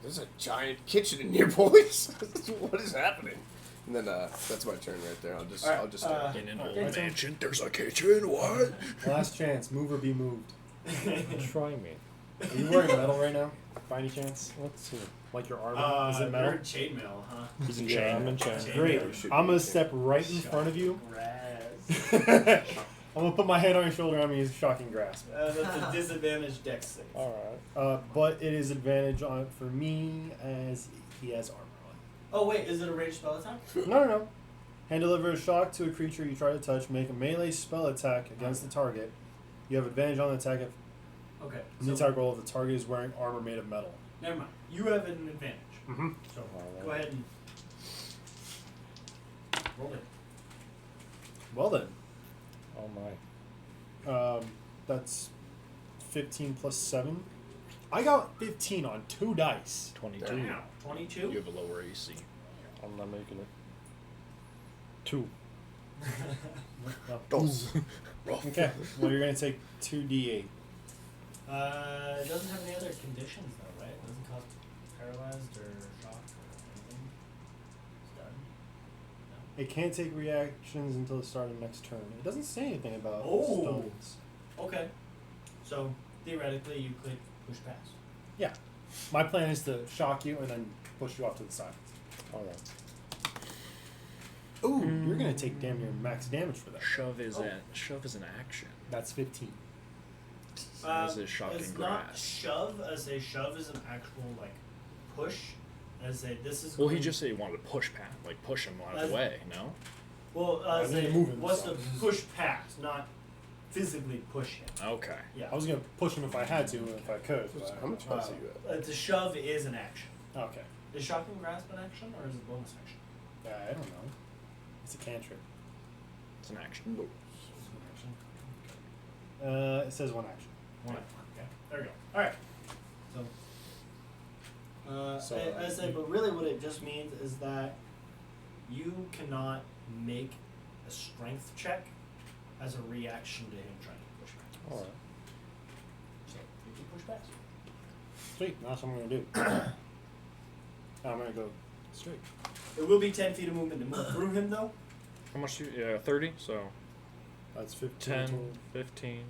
There's a giant kitchen in here, boys. What is happening? And then that's my turn right there. I'll just In an old Okay. mansion, there's a kitchen. What? Last chance, move or be moved. Try me. Are you wearing metal right now? By any chance? Let's see. Like your armor? Is it metal? You're in chainmail, huh? He's in Yeah, chain. I'm in chain. Chain. Great. It should I'm be gonna okay. step right in front of you. Raz. I'm gonna put my hand on your shoulder. I'm gonna use shocking grasp. That's a disadvantage dex save. Alright. But it is advantage on for me as he has armor Oh wait, is it a ranged spell attack? on. No. Hand deliver a shock to a creature you try to touch. Make a melee spell attack against the target. You have advantage on the attack if Okay. in the attack roll if the target is wearing armor made of metal. Never mind. You have an advantage. Mm-hmm. So Alright. go ahead and roll it. Well then, Oh my. that's 15 plus 7. I got 15 on 2 dice. 22. Wow. 22. You have a lower AC. I'm not making it. 2. Dos. Okay, well you're gonna take 2d8. It doesn't have any other conditions though, right? It doesn't cause paralyzed or shock or anything. Stunned. It can't take reactions until the start of next turn. It doesn't say anything about Oh. stones. No. Okay. So theoretically, you could push past. Yeah. My plan is to shock you and then push you off to the side. Alright. Ooh, you're gonna take damn near max damage for that. Shove is an action. That's 15. As is shocking it's not grass. shove. As a shove is an actual like push. As a this is. Well, he going- just said he wanted to push past, like push him out of As- the way. No. Well, as they a move him, what's so- to push past, not physically push him. Okay. Yeah. I was gonna push him if I had to, if I could. But, How much health are you at? To shove is an action. Okay. Is shocking grasp an action or is it a bonus action? I don't know. It's a cantrip. It's an action. It says one action. One. Okay. There we go. All right. So, I say, but really, what it just means is that you cannot make a strength check as a reaction to him trying to push back. Alright. So you can push past. Sweet. That's what I'm gonna do. I'm gonna go straight. It will be 10 feet of movement to move through him, though. How much? Yeah, 30. So That's 15. 10, total. 15.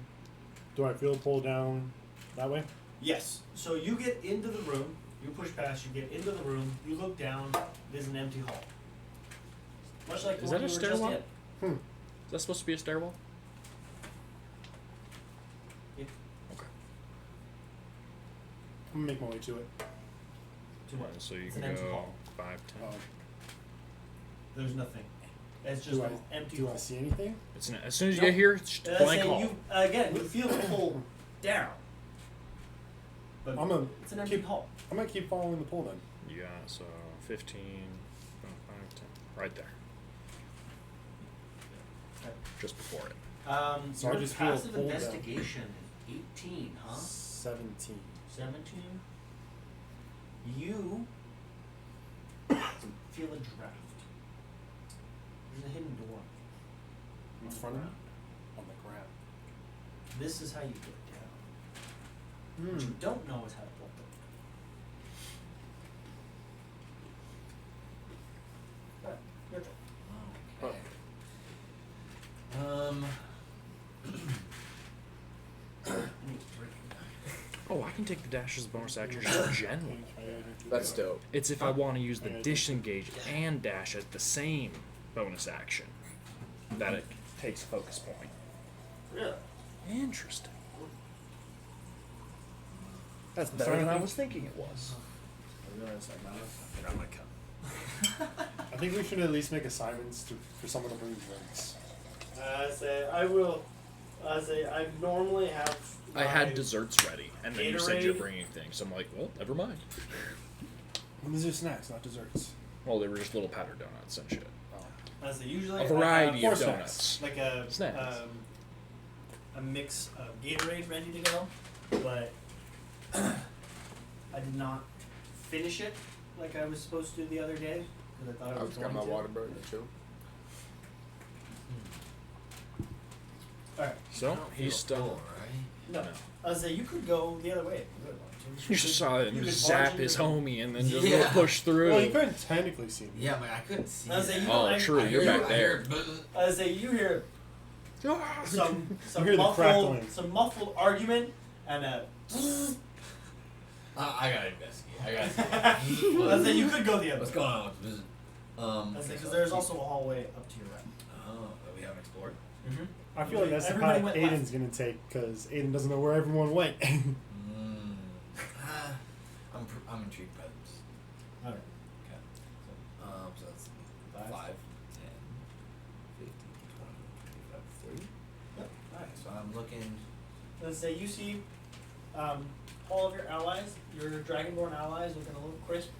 Do I field pull down that way? Yes. So you get into the room. You push past. You get into the room. You look down. There's an empty hall. Much like the Is one that a you were just stairwell? in. Is that supposed to be a stairwell? Yeah. Okay. I'm gonna make my way to it. To what? So you It's can an empty go hall. 5, 10. There's nothing. It's just an empty Do hole. I see anything? It's not, as soon as you Nope. get here, it's just a blank hall. Again, you feel the pull down. But I'm gonna it's an empty hall. I'm gonna keep following the pull then. Yeah, so 15, 5, 10, right there. Okay. Just before it. So I your just feel passive pulled down. investigation is 18, huh? 17. 17. You feel a draft. There's a hidden door. In front of me? On the ground. This is how you get down. What you don't know is how to pull it. Alright, your turn. Okay. I need to drink. Oh, I can take the dash as a bonus action just generally. That's dope. It's if I want to use the disengage and dash as the same bonus action that it takes a focus point. Really? Interesting. That's I'm better starting than to I think- was thinking it was. I think we should at least make assignments for someone to bring drinks. I normally have. I had desserts ready, and then you said you're Gatorade. bringing things. So I'm like, well, never mind. And these are snacks, not desserts. Well, they were just little powdered donuts and shit. Usually A variety I of Four donuts. have like a Snacks. a mix of Gatorade ready to go, but I did not finish it like I was supposed to the other day because I thought I I was just going got my to. water burn too. All right. So I don't he's feel still. full, right? No, I was say you could go the other way if you really want to. You just saw it and You just could barge zap in his your- homie and then just Yeah. push through. Well, you couldn't technically see me. Yeah, but I couldn't see. I was saying, that. you know, Oh, true. I You're hear- back I hear there. it buzz- I was say you hear some You hear the muffled crackling. argument and a. I gotta investigate. I gotta see. I was say you could go the other What's way. going on with the visit? I was because there's also a hallway up to your right. Oh, that we haven't explored. Mm-hmm. I feel like that's the Everybody path went Aiden's left. gonna take because Aiden doesn't know where everyone went. I'm intrigued by this. Alright. Okay. So that's 5, 10, 15, 20, 25, 30. Yep. Alright, so I'm looking. Let's say you see all of your allies, your Dragonborn allies, looking a little crisp.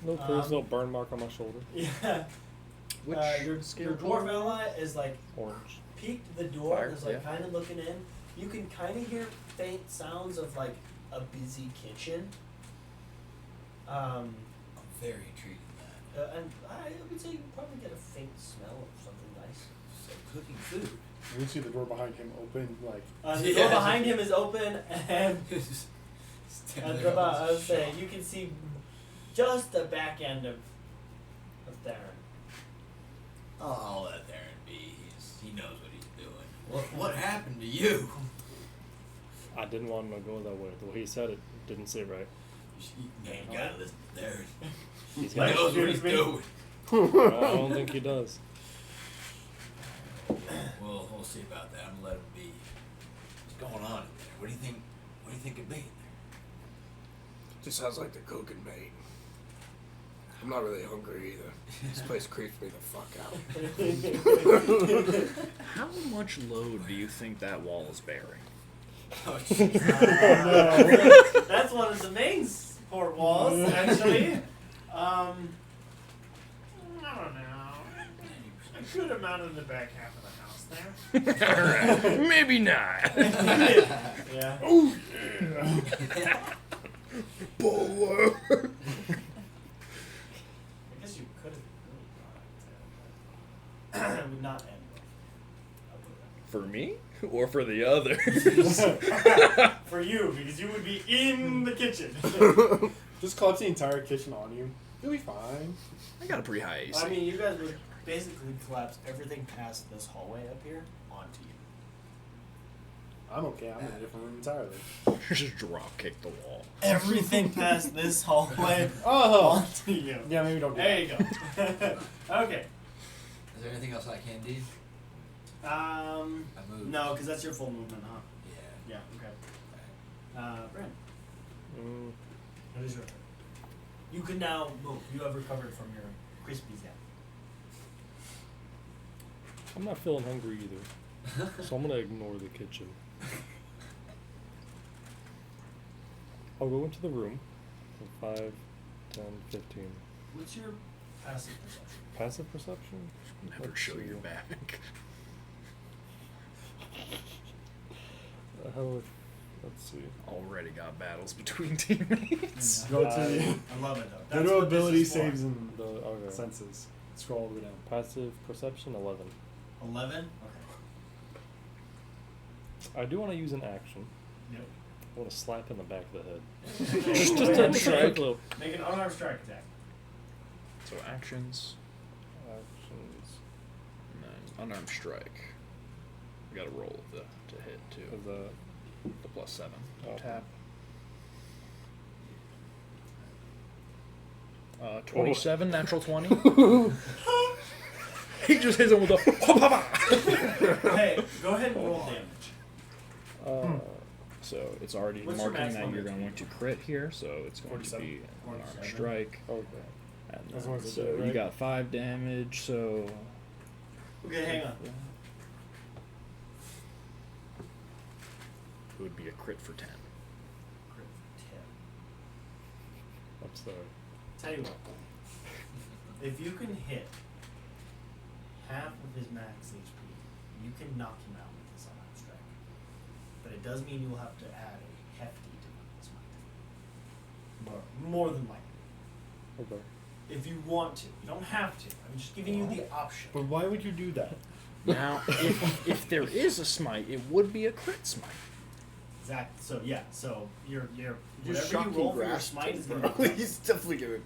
No clues, no burn mark on my shoulder. Yeah. Which your skill dwarf point? ally is like Orange. peeked the door Fire, and is like yeah. kind of looking in. You can kind of hear faint sounds of like a busy kitchen. I'm very intrigued in that. And I would say you can probably get a faint smell of something nice. So cooking food. We see the door behind him open, like The door behind him is open, and Standing at there the all I would say shocked. you can see just the back end of Theron. I'll let Theron be. He knows what he's doing. What happened to you? I didn't want him to go that way. The way he said it didn't sit right. Man, you gotta listen to Theron. He's He got knows what he's Excuse me? doing. No, I don't think he does. Well, we'll see about that. I'm gonna let him be. What's going on in there? What do you think? What do you think could be in there? Just sounds like they're cooking bait. I'm not really hungry either. This place creeps me the fuck out. How much load do you think that wall is bearing? Oh, jeez. That's one of the main support walls, actually. I don't know. A good amount in the back half of the house there. Alright, maybe not. Yeah. Bolo. I guess you could have really brought it. It would not end well. I'll put For me? Or for the others? that. For you, because you would be in the kitchen. just collapse the entire kitchen on you. You'll be fine. I got a pretty high AC. I mean, you guys would basically collapse everything past this hallway up here onto you. I'm okay. I'm in a different room entirely. Just drop kick the wall. Everything past this hallway Oh. onto you. Yeah, maybe don't do There you that. go. Okay. Is there anything else I can do? I moved. No, because that's your full movement, huh? Yeah. Yeah. Okay. Brent, Mm, what is your turn? You can now move. You have recovered from your crispy zap. I'm not feeling hungry either. So I'm gonna ignore the kitchen. I'll go into the room. 5, 10, 15. What's your passive perception? Passive perception? Never Let's show see. your back. Let's see. Already got battles between teammates. Go to the I love it though. go That's to what this ability is for. saves and Okay. senses. Scroll all the way down. Passive perception 11. 11. Okay. I do want to use an action. Yep. I want to slap in the back of the head. Just Just a a strike. little Make an unarmed strike attack. So actions, actions and then unarmed strike. We got to roll to hit too. of the. The +7. Oh. Tap. 27, natural 20. He just hits him with a. Hey, go ahead and roll damage. So it's already What's your marking that maximum you're hit? going to crit here, so it's going 47. to be an unarmed 47. strike. Okay. And As then, long as I so do it you right. got 5 damage, so. Okay, hang on. It would be a crit for 10. Crit 10. I'm sorry. Tell you what. If you can hit half of his max HP, you can knock him out with this unarmed strike. But it does mean you will have to add a hefty divine smite. More than likely. Okay. If you want to. You don't have to. I'm just giving you the option. But why would you do that? Now, if there is a smite, it would be a crit smite. Exactly. So yeah. So your You're whatever you shocking roll for your grasp, smite is bro. going to be. He's definitely gonna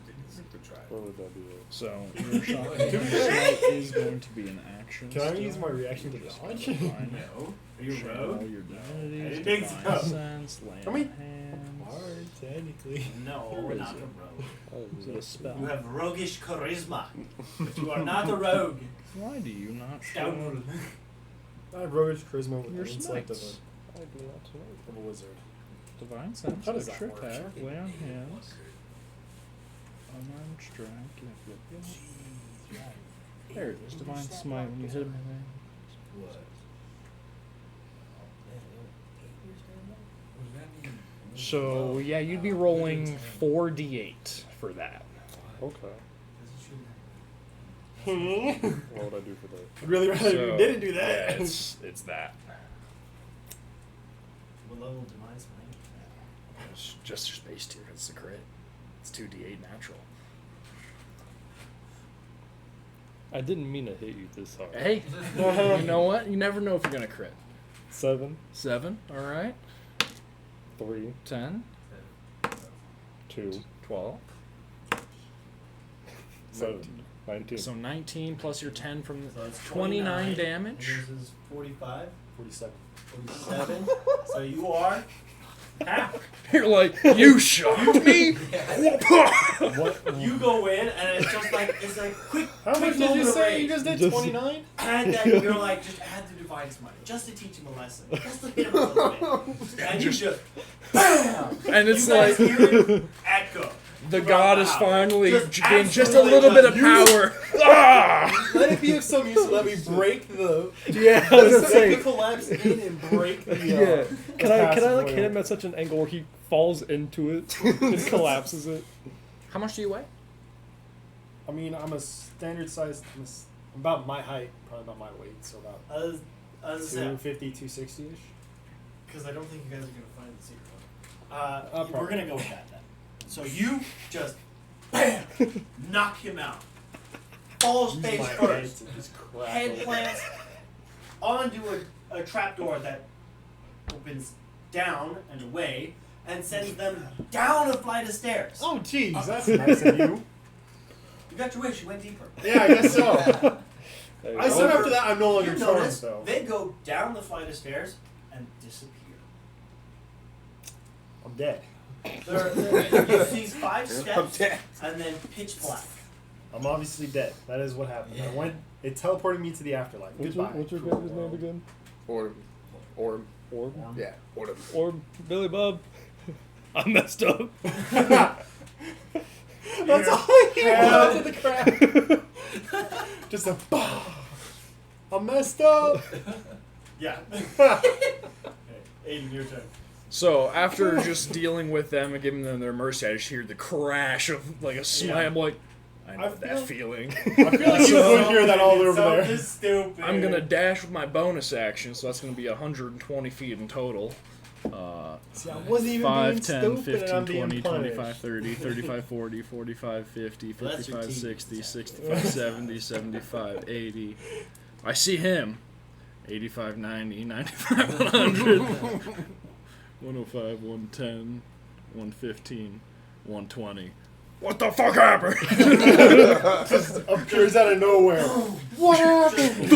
try. What would that be? So your shocking smite is going to be an action. Can I still. use my reaction to Just dodge? define No. Are you a Show rogue? your I divinities, didn't think divine so. sense, lay I mean, on hands. Hard, technically. No, What we're is not it? a rogue. Oh, Is it a spell? You have roguish charisma, but you are not a rogue. Why do you not show Scoundrel. I have roguish charisma with your the intellect of smites? a, I do not know. of a wizard. Divine sense, How does that extra work? attack, lay on hands, unarmed strike, yep. There it is, divine smite when you hit him in What? there. So yeah, you'd be rolling 4d8 for that. Okay. I'd What would I do for that? really rather So, you didn't do Yeah, that. it's that. What level of divine smite? It's just your space tier. It's a crit. It's 2d8 natural. I didn't mean to hit you this hard. Hey, you know what? You never know if you're gonna crit. 7, 7, all right. 3, 10, 2, 12. 7, 19. So 19 plus your 10 from So it's 29 29 damage. And this is 45, 47. 47. So you are half. You're like, you shocked me. What? You go in and it's just like quick. How quick much did you moment of say rage. you just did? Just- 29? Add that, you're like, just add the divine smite, just to teach him a lesson, just to hit him a little bit. And you just, BAM! And it's you guys like hear it echo. the from god the is house. finally Just gained just a absolutely little bit of just power. Ah! Let it be of some use so that we break the. Yeah, I was gonna say. collapse in and break the. Yeah. Can I like passageway. hit him at such an angle where he falls into it and collapses it? How much do you weigh? I mean, I'm a standard size. I'm about my height, probably about my weight, so about As I said, 250, 260 ish. because I don't think you guys are going to find the secret Probably. we're going to go with that then. So you just, BAM! Knock him out. Falls Use face my head first. to just crack Head open. plants onto a trapdoor that opens down and away and sends them down a flight of stairs. Oh, jeez, that's nice of you. You got your wish, you went deeper. Yeah, I guess so. Hey, I said after that, I'm no longer You charmed, notice though. they go down the flight of stairs and disappear. I'm dead. You see 5 I'm steps dead. and then pitch black. I'm obviously dead. That is what happened. I went. It teleported me to the afterlife. What's Goodbye. your cruel character's name world. again? Orb. Orb? Yeah, Orb. Orb? Billy Bob? I messed up. That's all I hear. Yeah. To the crap. Just a bah. I'm messed up. Yeah. Okay, Aiden, your turn. So after just dealing with them and giving them their mercy, I just hear the crash of like a slam. Yeah. Like, I know I that feel- feeling. I feel like you would hear that all over there. Something stupid. I'm gonna dash with my bonus action, so that's gonna be 120 feet in total. See, I wasn't even 5, being 10, stupid 15, and I'm being 20, punished. 25, 30, 35, 40, 45, 50, Well, that's your 55, team. 60, 65, 70, 75, 80. I see him. 85, 90, 95, 100. 105, 110, 115, 120. What the fuck happened? Appears out of nowhere. What happened?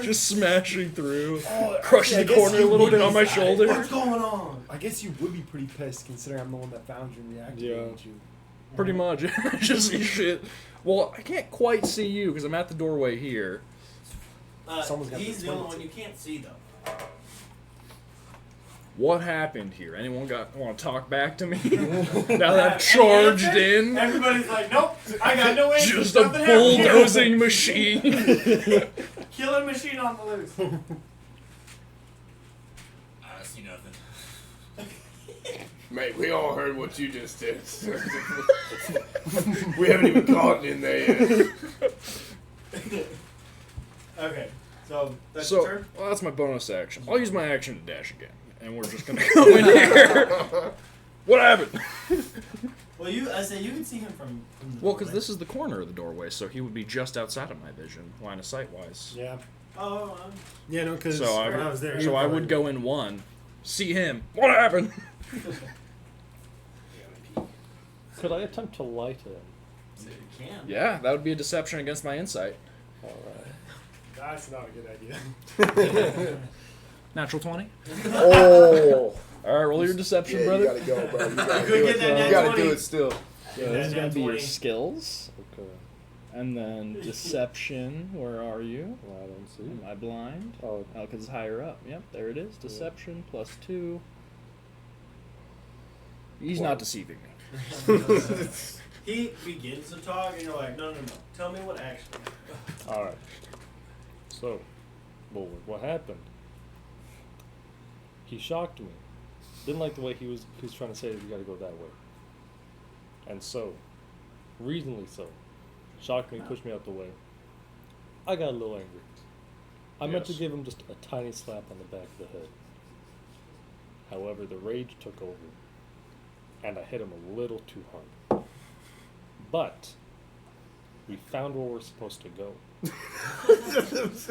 Just smashing through. Oh, Crushing I the guess corner a you little would bit on be my sad. shoulder. What's going on? I guess you would be pretty pissed considering I'm the one that found you and reactivated Yeah. you. Pretty much. I just see shit. Well, I can't quite see you because I'm at the doorway here. Someone's got He's this the only one. one you can't see, though. What happened here? Anyone want to talk back to me? Now that I've charged in, Everybody's like, nope, I got no answer. just a Nothing happened here." bulldozing machine. Killing machine on the loose. I see nothing. Mate, we all heard what you just did. We haven't even gotten in there yet. Okay, so that's So, your turn. well, that's my bonus action. I'll use my action to dash again, and we're just gonna go in here. What happened? Well, I say you can see him from the Well, because doorway. this is the corner of the doorway, so he would be just outside of my vision, line of sight wise. Yeah. Oh, Yeah, no, because So when I was there, So I would go in one, see him. What happened? Could I attempt to light him? so you can. Yeah, that would be a deception against my insight. Alright. That's not a good idea. Natural 20. Oh. All right, roll your deception, Yeah, brother. you gotta go, bro. You gotta Could do get it. that You nat gotta 20. do it still. Yeah, this is Nat gonna be your 20. skills, Okay. and then deception. Where are you? Well, I don't see. Am I blind? Oh, Oh, because it's higher up. Yep, there it is. Deception +2. He's not deceiving me. He begins to talk, and you're like, no. Tell me what actually happened. alright. So, well, what happened? He shocked me. Didn't like the way he was trying to say that you gotta go that way. And so, reasonably so, shocked me, pushed me out the way. I got a little angry. I meant to Yes. give him just a tiny slap on the back of the head. However, the rage took over, and I hit him a little too hard. But we found where we're supposed to go.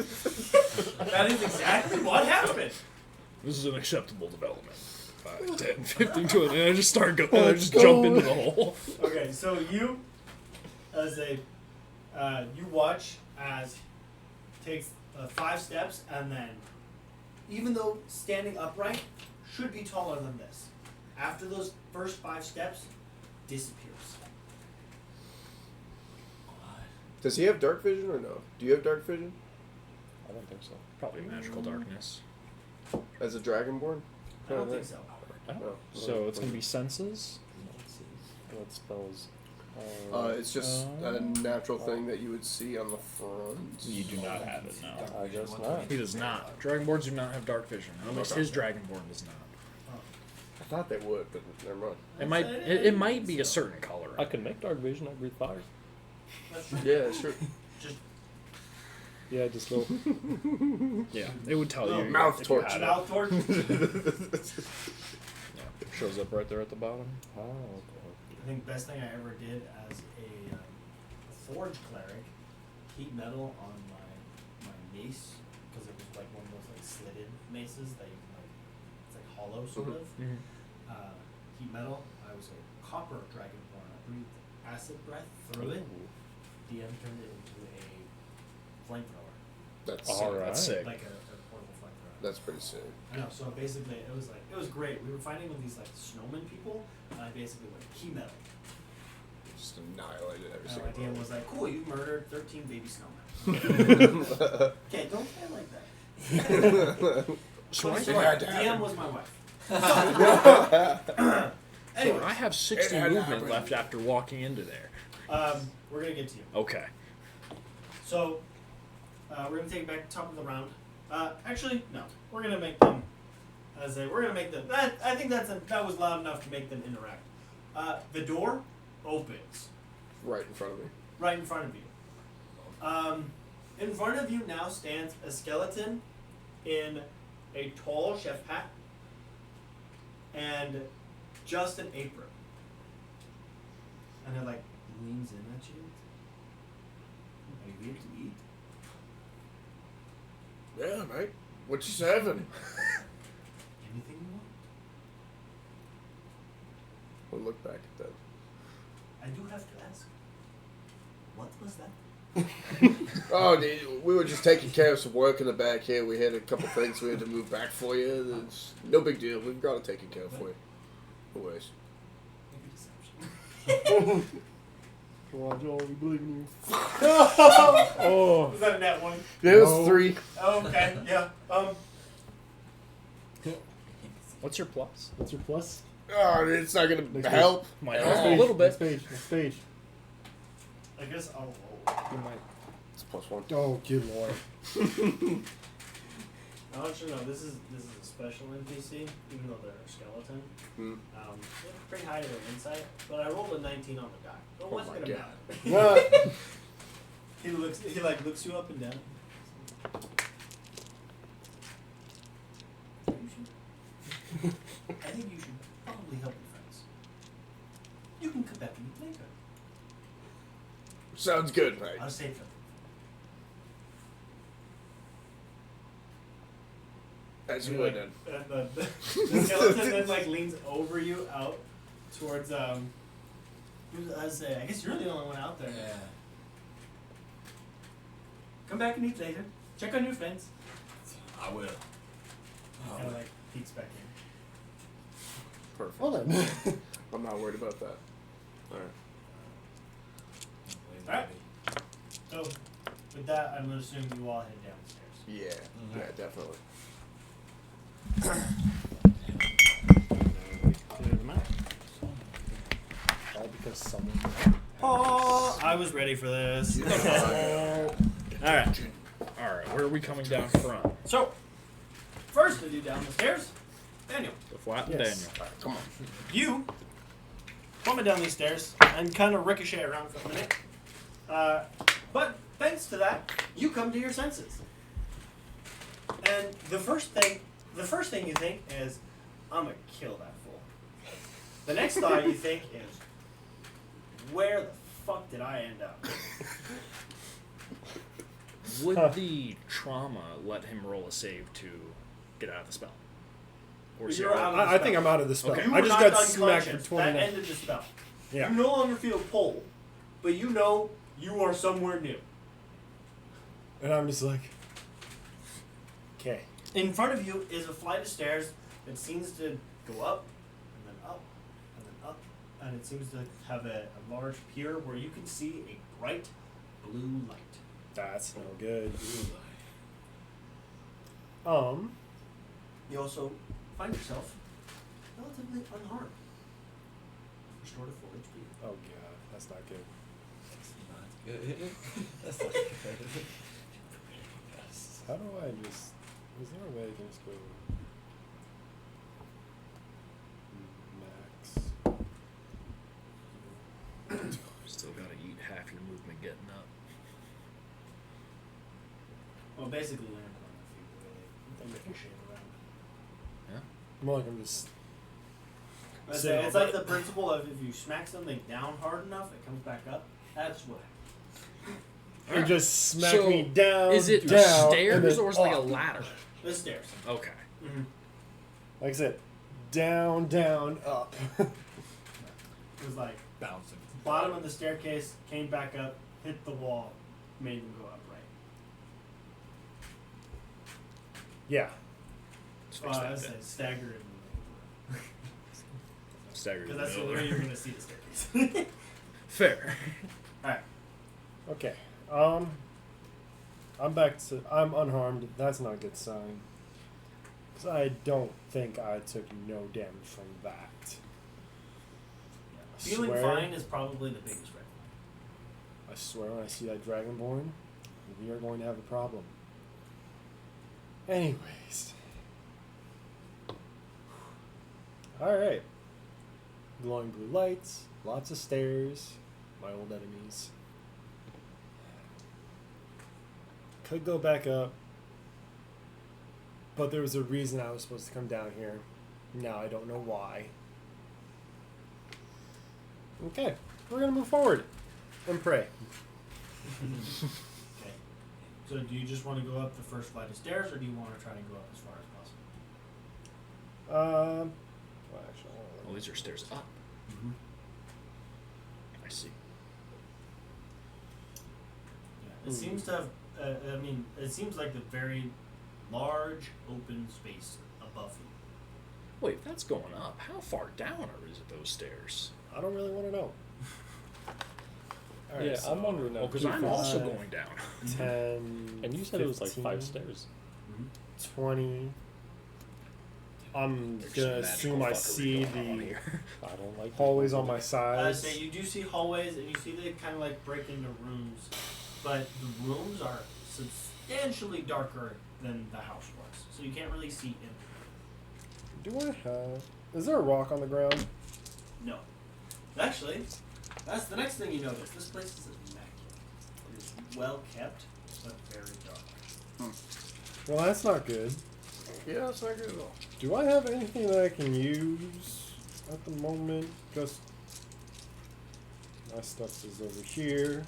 That is exactly what happened. This is an acceptable development. 5, 10, 15, 20. And I just start going. I just jump into the hole. Okay, so you, you watch as takes 5 steps, and then, even though standing upright, should be taller than this. After those first 5 steps, disappears. Does he have dark vision or no? Do you have dark vision I don't think so. Probably magical darkness. as a dragonborn? I don't think so. No. So it's gonna be senses. What spells? It's just a natural thing that you would see on the front. You do not have it now. I guess not. He does not. Dragonborns do not have dark vision. At least his dragonborn does not. I thought they would, but never mind. It might be a certain color. I can make dark vision. I breathe fire. That's true. Yeah, sure. Yeah, just go. Yeah, it would tell you. Mouth if you torch. had it. Mouth torch. Yeah, shows up right there at the bottom. Oh, okay. I think best thing I ever did as a forge cleric, heat metal on my mace, because it was like one of those like slitted maces that you can like, it's like hollow sort of. Heat metal. I was a copper dragonborn. I breathed acid breath through it. DM turned it into a flamethrower, That's All right. That's sick. like a portable flamethrower. That's pretty sick. I know. So basically, it was great. We were fighting with these like snowman people, and I basically went key metal. Just annihilated every And my single DM one. was like, "Cool, you murdered 13 baby snowmen." Okay, don't play like that. So Funny I, story, had to DM happen. was my wife. so Anyway, I have 60 It had to movement happen. left after walking into there. we're gonna get to you. Okay. So, We're gonna take it back to top of the round. Actually, no. We're gonna make them. We're gonna make them. I think that was loud enough to make them interact. The door opens Right in front of me. right in front of you. In front of you now stands a skeleton in a tall chef hat and just an apron. And it like leans in at you. Are you here to eat? Yeah, mate. What you serving? Anything you want? We'll look back at that. I do have to ask. What was that? Oh, dude, we were just taking care of some work in the back here. We had a couple things we had to move back for you. It's no big deal. We've got it taken care of for you. No worries. Maybe deception. Come on, Joel, we believe in you. Oh. Was that a net one? Yeah, it was No. 3. Oh, okay, yeah. What's your plus? What's your plus? Oh, it's not going Next to help. Might at help all. a little bit. Next page. Next page. I guess I'll roll. You might. It's +1. Oh, good lord. I want you to know this is a special NPC, even though they're a skeleton. Hmm. They have pretty high to their insight, but I rolled a 19 on the die. So it wasn't my gonna God. matter. He looks you up and down. I think you should probably help your friends. You can come back and eat later. Sounds good, mate. I'll save them. As you And, would, like, then. the skeleton then like leans over you out towards I guess you're the only one out there. Yeah. Come back and eat later. Check on your friends. I will. Kind of like peeks back in. Perfect. Well then. I'm not worried about that. Alright. Alright. So with that, I'm gonna assume you all head downstairs. Yeah. Yeah, definitely. All because someone. Oh, I was ready for this. All right. All right, where are we coming down from? So first, as you down the stairs, Daniel. The flat and Yes. Daniel. Come on. You plummet down these stairs and kind of ricochet around for a minute. But thanks to that, you come to your senses. And the first thing you think is, I'm gonna kill that fool. The next thought you think is, where the fuck did I end up? Would the trauma let him roll a save to get out of the spell? Or is he You're already- out of the I think spell. I'm out of the spell. Okay. You I were just knocked got smacked for unconscious. 20 That minutes. ended the spell. Yeah. You no longer feel pulled, but you know you are somewhere new. And I'm just like, okay. In front of you is a flight of stairs that seems to go up, and then up, and then up, and it seems to have a large pier where you can see a bright blue light. That's no good. You also find yourself relatively unharmed. Restored to full HP. Oh god, that's not good. That's not good. How do I just? Is there a way I can just go max? Still gotta eat half your movement getting up. Well, basically landed on the feet, really. They make you shake around. More like I'm just. It's like the principle of if you smack something down hard enough, it comes back up. That's what happens. It just smacked So, me down. Is it down, and stairs then or is it like a up. ladder? The stairs. Okay. Mm-hmm. Like I said, down, down, up. It was like Bouncing. bottom of the staircase, came back up, hit the wall, made them go upright. Yeah. Just fix I that would then. say staggered. Staggered Because that's the middle way there. you're going to see the staircase. Fair. Alright. Okay. I'm back to. I'm unharmed. That's not a good sign. Because I don't think I took no damage from that. I Feeling swear- fine is probably the biggest red I swear when I see that Dragonborn, we are going to have a problem. Anyways. Alright. Glowing blue lights, lots of stairs, my old enemies. Could go back up, but there was a reason I was supposed to come down here. Now I don't know why. Okay, we're gonna move forward and pray. Okay. So do you just want to go up the first flight of stairs, or do you want to try to go up as far as possible? Well, actually, Well, these are stairs up. Mm-hmm. I see. Yeah. It seems to have. I mean, it seems like a very large open space above you. Wait, if that's going up, how far down is it those stairs? I don't really want to know. Alright, Yeah, so I'm wondering that. Well, because too, I'm 'cause- also going down. 10. And you said it was like 5 15, stairs. 20. I'm There's gonna some assume magical I see fuckery going on the here. I don't like hallways on my So sides. you do see hallways, and you see they kind of like break into rooms, but the rooms are substantially darker than the house was, so you can't really see in. Do I have? Is there a rock on the ground? No, actually, that's the next thing you notice. This place is immaculate. It is well kept, but very dark. Well, that's not good. Yeah, it's not good at all. Do I have anything that I can use at the moment? Just my stuff is over here.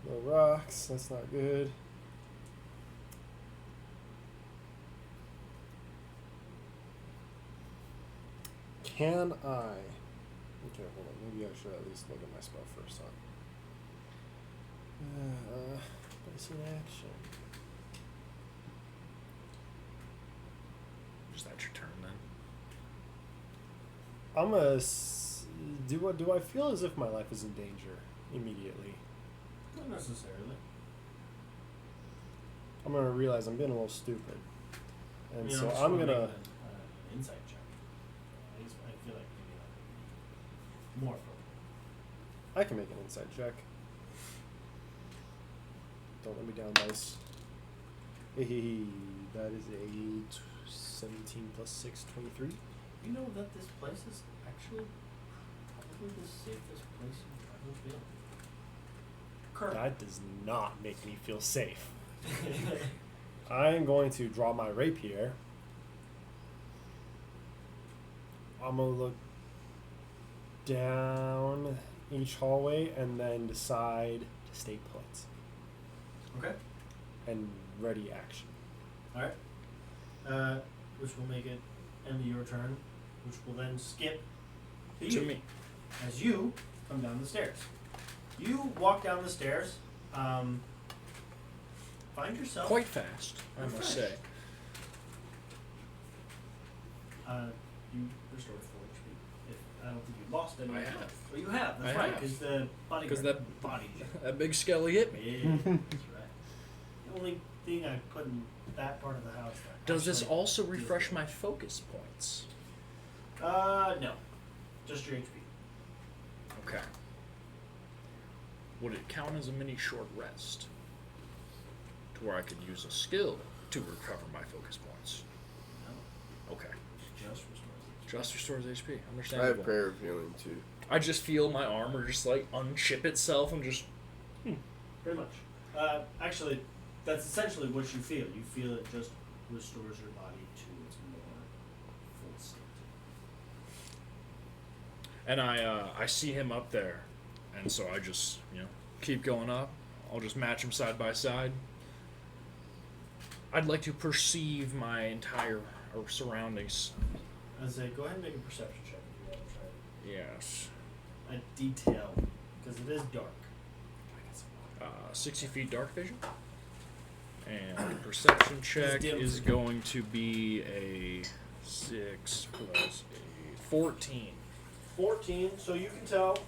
No rocks. That's not good. Can I? Okay, hold on. Maybe I should at least look at my spell first, huh? Basic action. Is that your turn then? I'm gonna do I feel as if my life is in danger immediately? Not necessarily. I'm gonna realize I'm being a little stupid, and You know, so just I'm wanna gonna. make an insight check. I feel like maybe more appropriate. I can make an insight check. Don't let me down, dice. Hey, that is a 17 plus 6, 23. You know that this place is actually probably the safest place you've ever been. Kirk. That does not make me feel safe. I'm going to draw my rapier. I'm going to look down each hallway and then decide to stay put Okay. and ready action. Alright. Which will make it end of your turn, which will then skip to you. To me. As you come down the stairs. You walk down the stairs, find yourself Quite fast, I must Refreshed. say. you restored 4 HP. If I don't think you lost any. I have. Oh, you have. That's I right. have. Because the bodyguard 'Cause that- bodied you. That big skelly hit me. Yeah, that's right. The only thing I put in that part of the house. That Does this actually also deals refresh with- my focus points? No. Just your HP. Okay. Would it count as a mini short rest? To where I could use a skill to recover my focus points. No. Okay. Just restores HP. Just restores HP. I have Understandable. prayer of healing too. I just feel my armor just like unchip itself and just Pretty much. Actually, that's essentially what you feel. You feel it just restores your body to its more full state. and I see him up there, and so I just keep going up. I'll just match him side by side. I'd like to perceive my entire surroundings. I say, go ahead and make a perception check if you want to try Yes. a detail, because it is dark. 60 feet dark vision. And perception check dim is vision. going to be a 6 plus 8, 14. 14, so you can tell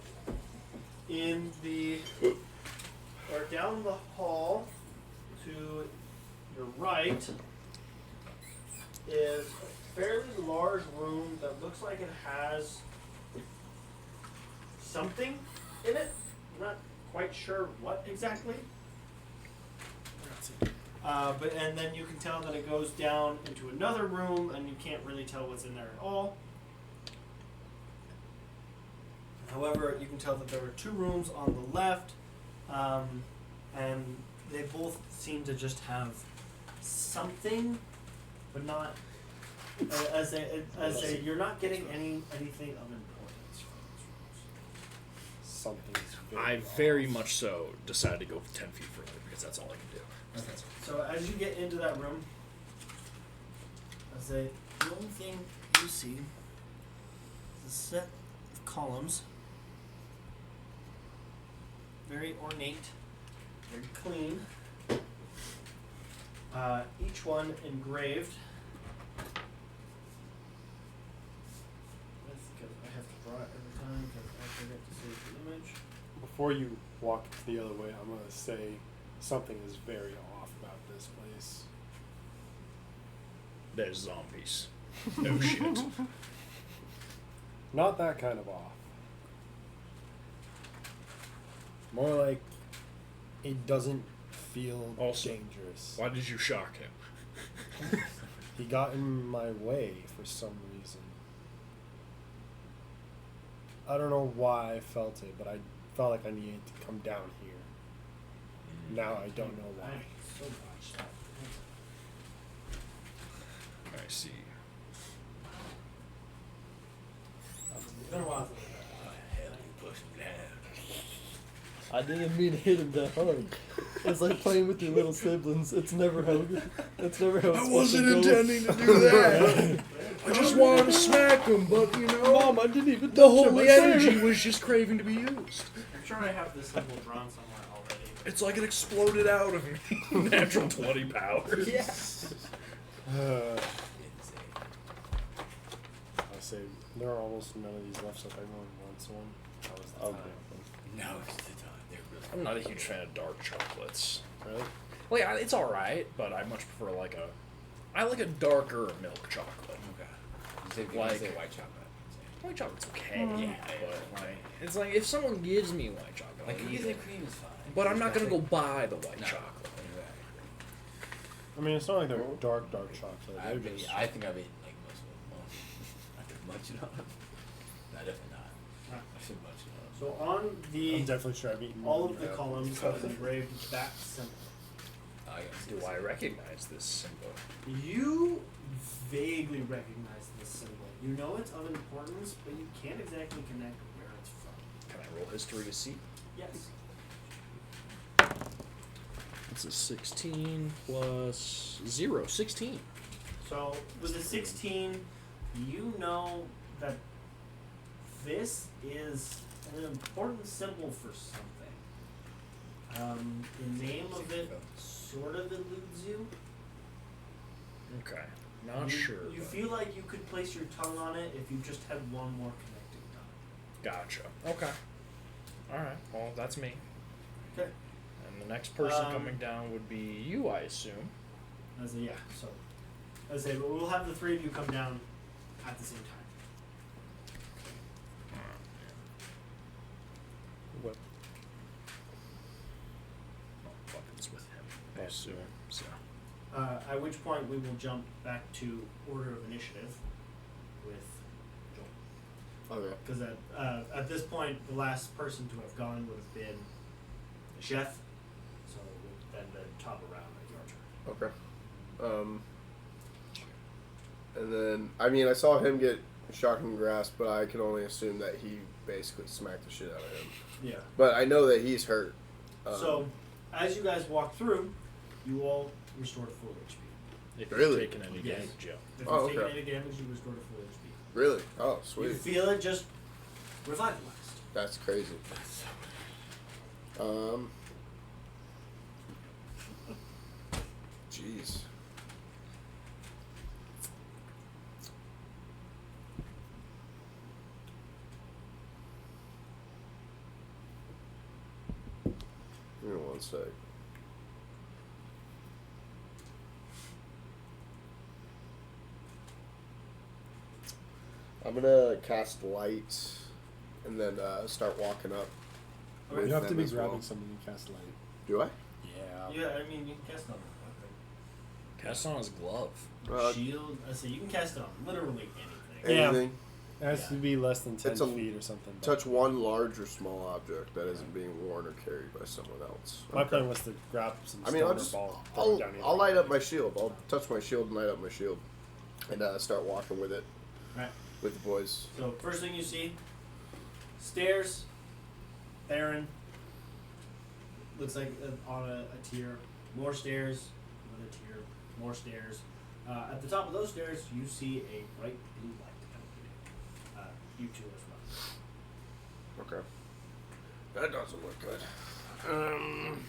in the, or down the hall to your right is a fairly large room that looks like it has something in it. I'm not quite sure what exactly. But and then you can tell that it goes down into another room, and you can't really tell what's in there at all. However, you can tell that there are two rooms on the left, and they both seem to just have something, but not as you're not getting anything of importance from these rooms. Something's I very much so decided to go 10 feet further because that's all I can do. Okay. So as you get into that room, the only thing you see is a set of columns, very ornate, very clean. Each one engraved. That's because I have to draw it every time because I forget to save the image. Before you walk the other way, I'm gonna say something is very off about this place. There's zombies. No shit. Not that kind of off. More like it doesn't feel Also, dangerous. Why did you shock him? He got in my way for some reason. I don't know why I felt it, but I felt like I needed to come down here. Now I don't know why. So much stuff. I see. It's been a while since I didn't mean to hit him that hard. It's like playing with your little siblings. It's never how it's never how it's I supposed to wasn't go. intending to do that. I just wanted to smack him, but you know, Mom, I didn't even the touch him, holy I swear. energy was just craving to be used. I'm sure I have this symbol drawn somewhere already. It's like it exploded out of me. Natural 20 power. Yeah. I say there are almost none of these left, so if anyone wants one, that was the Okay. time. No, it's the time. They're really I'm not a huge fan of dark chocolates. Really? Like, it's alright, but I much prefer I like a darker milk chocolate. okay. You say, Like- say white chocolate. White chocolate's okay, Yeah. but like, it's like if someone gives me white chocolate, Like I'll eat cookies and it. cream is fine. But I'm It's not gonna got go like- buy the white No. chocolate. I mean, it's not like they're dark chocolate. I, They're mean, just I think I've eaten like most of them. I could munch it on them. No, definitely not. I should munch it on them. So on I'm the definitely sure I've eaten all more of than the you have. columns have engraved that symbol. Oh, I gotta see Do this. I recognize this symbol? You vaguely recognize this symbol. You know it's of importance, but you can't exactly connect where it's from. Can I roll history to see? Yes. It's a 16 plus 0. 16. So with a 16, you know that this is an important symbol for something. The name of it sort of eludes you. Okay. Not you, sure. You but- feel like you could place your tongue on it if you just had one more connecting dot. Gotcha. Okay. Alright. Well, that's me. Okay. And the next person Um, coming down would be you, I assume. As a, yeah. So, as I say, we'll have the three of you come down at the same time. What? Weapons with him, I assume. So. At which point we will jump back to order of initiative with Joel. Okay. Because at this point, the last person to have gone would have been the chef. So then the top around at your turn. Okay. And then, I mean, I saw him get shocking grasp, but I can only assume that he basically smacked the shit out of him. Yeah. But I know that he's hurt. So as you guys walk through, you all restore to full HP. If Really? you've taken any Yes. damage, yeah. If Oh, you've taken okay. any damage, you restore to full HP. Really? Oh, You sweet. feel it just revitalized. That's crazy. Jeez. Give me one sec. I'm gonna cast light, and then start walking up. Okay. with You have to them be as grabbing well. something you cast light. Do I? Yeah. Yeah, I mean, you can cast it on Cast on his glove. shield. I say you can cast it on literally anything. Yeah. Anything. It has to be less than 10 It's a- feet or something. but Touch one large or small object that isn't being worn or carried by someone else. My Okay. plan was to grab some I mean, stone I'll or just ball. throw it down I'll light either. up my shield. I'll touch my shield and light up my shield, and start walking with it Right. with the boys. So first thing you see, stairs. Theron. Looks like on a tier. More stairs. Another tier. More stairs. At the top of those stairs, you see a bright blue light emanating. You two as well. Okay. That doesn't look good. I'm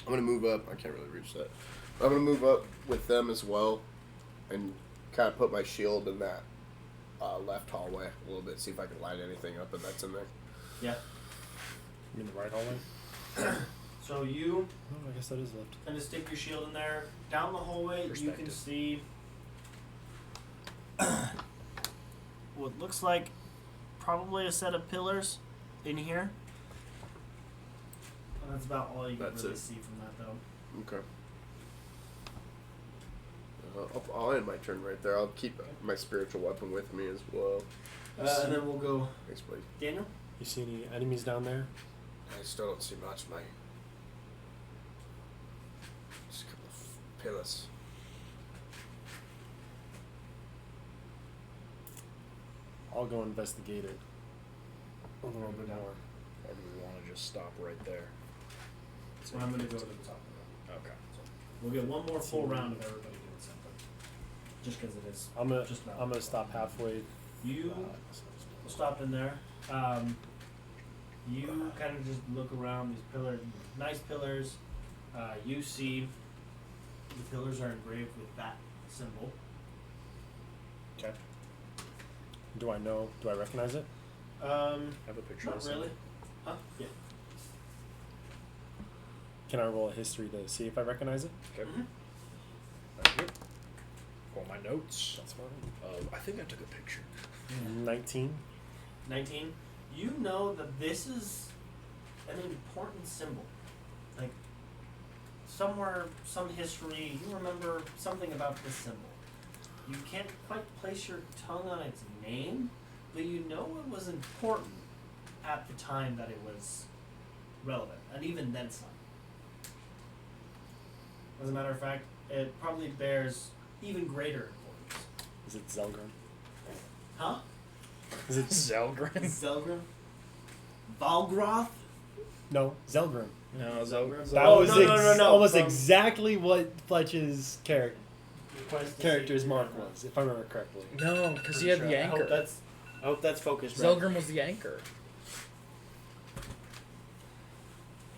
gonna move up. I can't really reach that. I'm gonna move up with them as well, and kind of put my shield in that left hallway a little bit. See if I can light anything up that's in there. Yeah. You mean the right hallway? So you Oh, I guess that is left. kind of stick your shield in there. Down the hallway, you can Perspective. see what looks like probably a set of pillars in here. And that's about all you can That's really it. see from that, though. Okay. I'll end my turn right there. I'll keep my spiritual weapon with me as well. And then we'll go Thanks, buddy. Daniel. You see any enemies down there? I still don't see much, mate. Just a couple of pillars. I'll go investigate it a little bit more. Or do we want to just stop right there? So I'm going to go to the top of it. Okay. So we'll get one more full round of everybody doing something. Just because it is. I'm gonna Just about. I'm gonna stop halfway. You stop in there. You kind of just look around these pillars, nice pillars. You see the pillars are engraved with that symbol. Okay. Do I know? Do I recognize it? I have a picture Not of really. Huh? Yeah. Can I roll a history to see if I recognize it? Okay. Mhm. Thank you. Pull my notes. That's fine. I think I took a picture. 19. 19. You know that this is an important symbol. Like, somewhere, some history, you remember something about this symbol. You can't quite place your tongue on its name, but you know it was important at the time that it was relevant, and even then some. As a matter of fact, it probably bears even greater importance. Is it Zelgrim? Huh? Is it Zelgrim? Zelgrim? Valgroth? no Zelgrim? No, Zelgrim? That Oh, was no, almost from- exactly what Fletch's Request to character's see- mark was, if I remember correctly. No, because he Pretty had sure. the I hope anchor. that's focused right. Zelgrim was the anchor.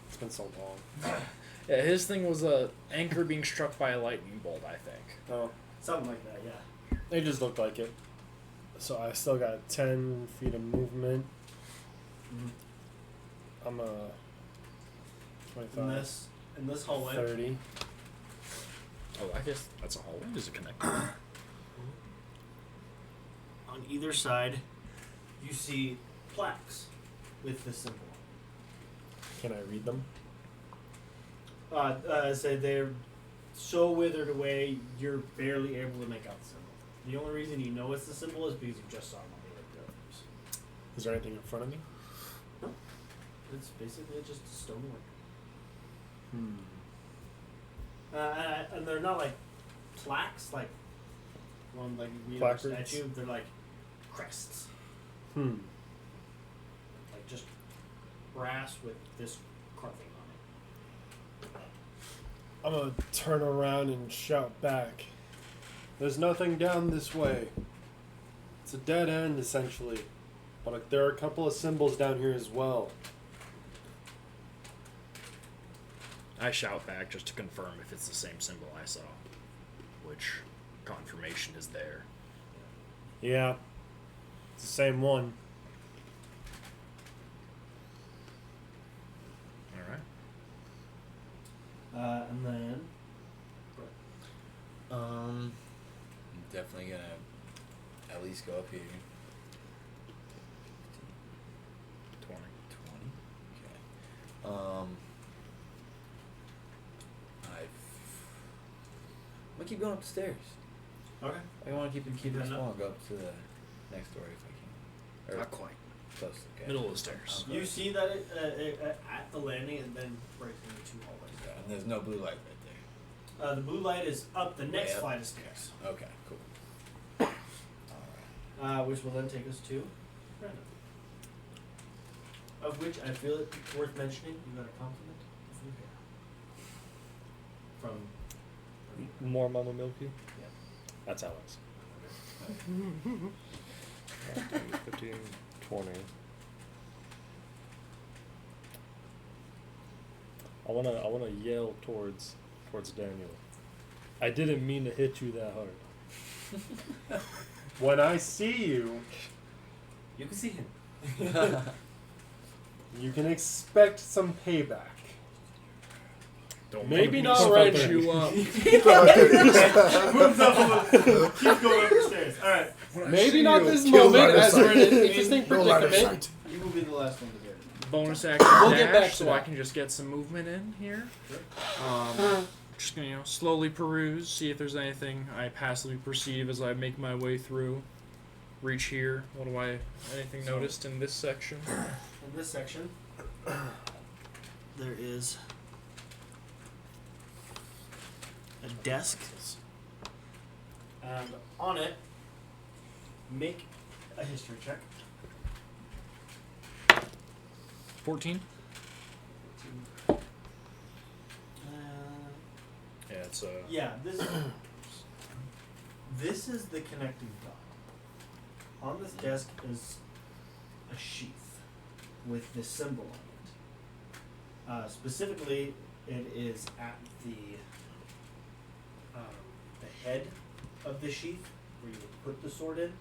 It's been so long. Yeah, his thing was a anchor being struck by a lightning bolt, I think. Oh, Something like that, yeah. it just looked like it. So I still got 10 feet of movement. I'm a 25, In this hallway. 30. Oh, I guess that's a hallway. Does it connect? On either side, you see plaques with this symbol. Can I read them? Say they're so withered away, you're barely able to make out the symbol. The only reason you know it's the symbol is because you just saw it on the pillars. Is there anything in front of me? It's basically just a stonework. Hmm. And they're not like plaques, like one like you read a Placards? statue. They're like crests, Hmm. like just brass with this carving on it. I'm gonna turn around and shout back. There's nothing down this way. It's a dead end, essentially. But there are a couple of symbols down here as well. I shout back just to confirm if it's the same symbol I saw, which confirmation is there. Yeah. It's the same one. All right. And then I'm definitely gonna at least go up here. 20. 20. Okay. I'm gonna keep going up the stairs. Okay. I want to keep it Fair small. enough. Go up to the next door if I can. Or Not quite. close. Okay. Middle of the stairs. Okay. You see that it at the landing and then breaks into two hallways. Okay, and there's no blue light right there. The blue light is up the next Way up. flight of stairs, Okay, cool. Alright. which will then take us to Brandon. Of which I feel it worth mentioning. You got a compliment from here. More Mama Milky? Yeah. That's Alex. 15, 20. I wanna yell towards Daniel. I didn't mean to hit you that hard. When I see you, You can see him. you can expect some payback. Don't Maybe let me not right fuck now. you up. Moves up a little. Keep going up the stairs. All right. Maybe not this Killed moment, by the as we're in an sight. interesting Killed by the predicament. sight. You will be the last one to get it. Bonus action We'll dash, get back to so that. I can just get some movement in here. Just gonna slowly peruse, see if there's anything I passively perceive as I make my way through. Reach here. What do I? Anything So- noticed in this section? In this section, there is a desk, and on it, make a history check. 14. Yeah, it's Yeah, this is the connecting dot. On this desk is a sheath with this symbol on it. Specifically, it is at the head of the sheath where you would put the sword in,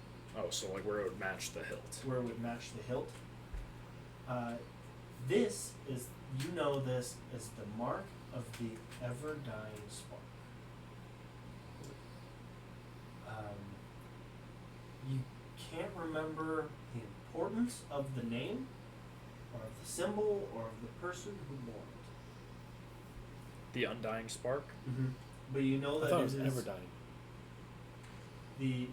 so like where it would match the hilt. where it would match the hilt. This is, you know, this is the mark of the ever-dying spark. You can't remember the importance of the name, or of the symbol, or of the person who wore it. The undying spark. But you know I that thought it it was is ever dying. the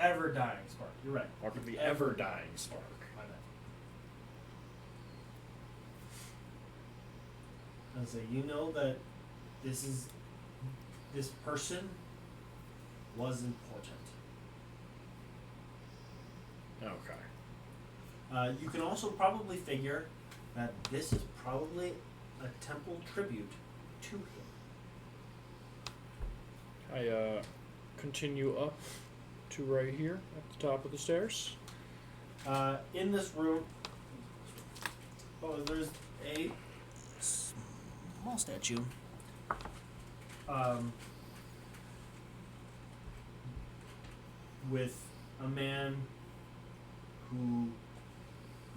ever-dying spark. You're right. Mark of the ever dying spark. My bad. And so you know that this person was important. Okay. You can also probably figure that this is probably a temple tribute to him. I continue up to right here at the top of the stairs. In this room, there's a small statue. With a man who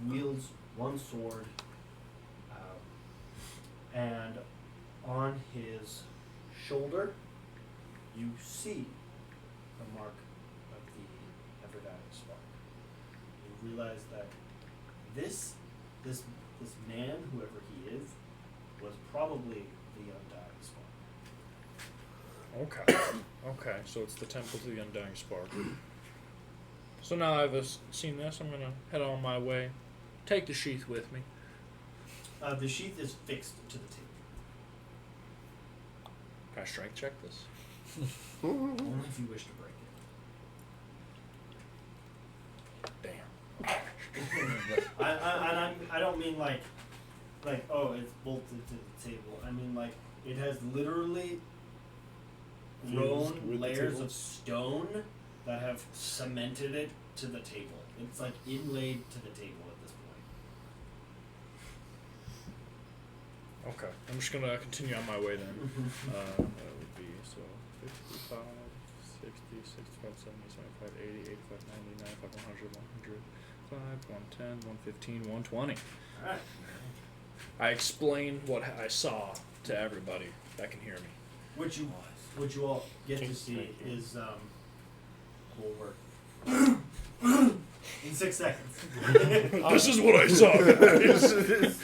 wields one sword, and on his shoulder you see the mark of the ever-dying spark. You realize that this man, whoever he is, was probably the undying spark. Okay. Okay, so it's the temple to the undying spark. So now I've seen this, I'm gonna head on my way. Take the sheath with me. The sheath is fixed to the table. Can I strength check this? Only if you wish to break it. Damn. I don't mean like oh, it's bolted to the table. I mean like it has literally grown Fused with the layers table? of stone that have cemented it to the table. It's like inlaid to the table at this point. Okay. I'm just gonna continue on my way then. That would be so 55, 60, 65, 70, 75, 80, 85, 90, 95, 100, 105, 110, 115, 120. Alright. I explained what I saw to everybody that can hear me. What you all get to King's see Making. is cool work. in 6 seconds. This is what I saw, guys.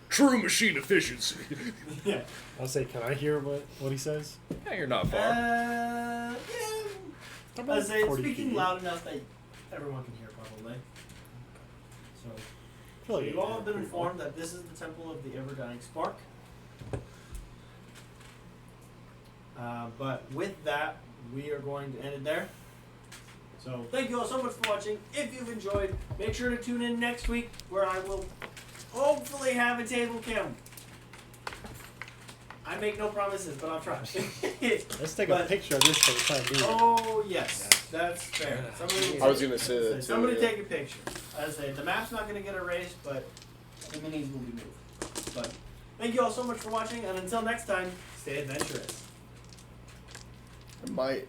True machine efficiency. Yeah. I'll say, can I hear what he says? Yeah, you're not far. Yeah. About I'd say it's 40 speaking feet. loud enough that everyone can hear, probably. So, I feel like you all have been informed that this is the Temple of the Ever-Dying Spark. But with that, we are going to end it there. So, thank you all so much for watching. If you've enjoyed, make sure to tune in next week where I will hopefully have a table cam. I make no promises, but I'll try. Let's take a But- picture of this for the time being. Oh, yes. That's fair. Somebody I was gonna say that too. Somebody yeah. take a picture. As I say, the map's not going to get erased, but the minis will be moved. But thank you all so much for watching, and until next time, stay adventurous. I might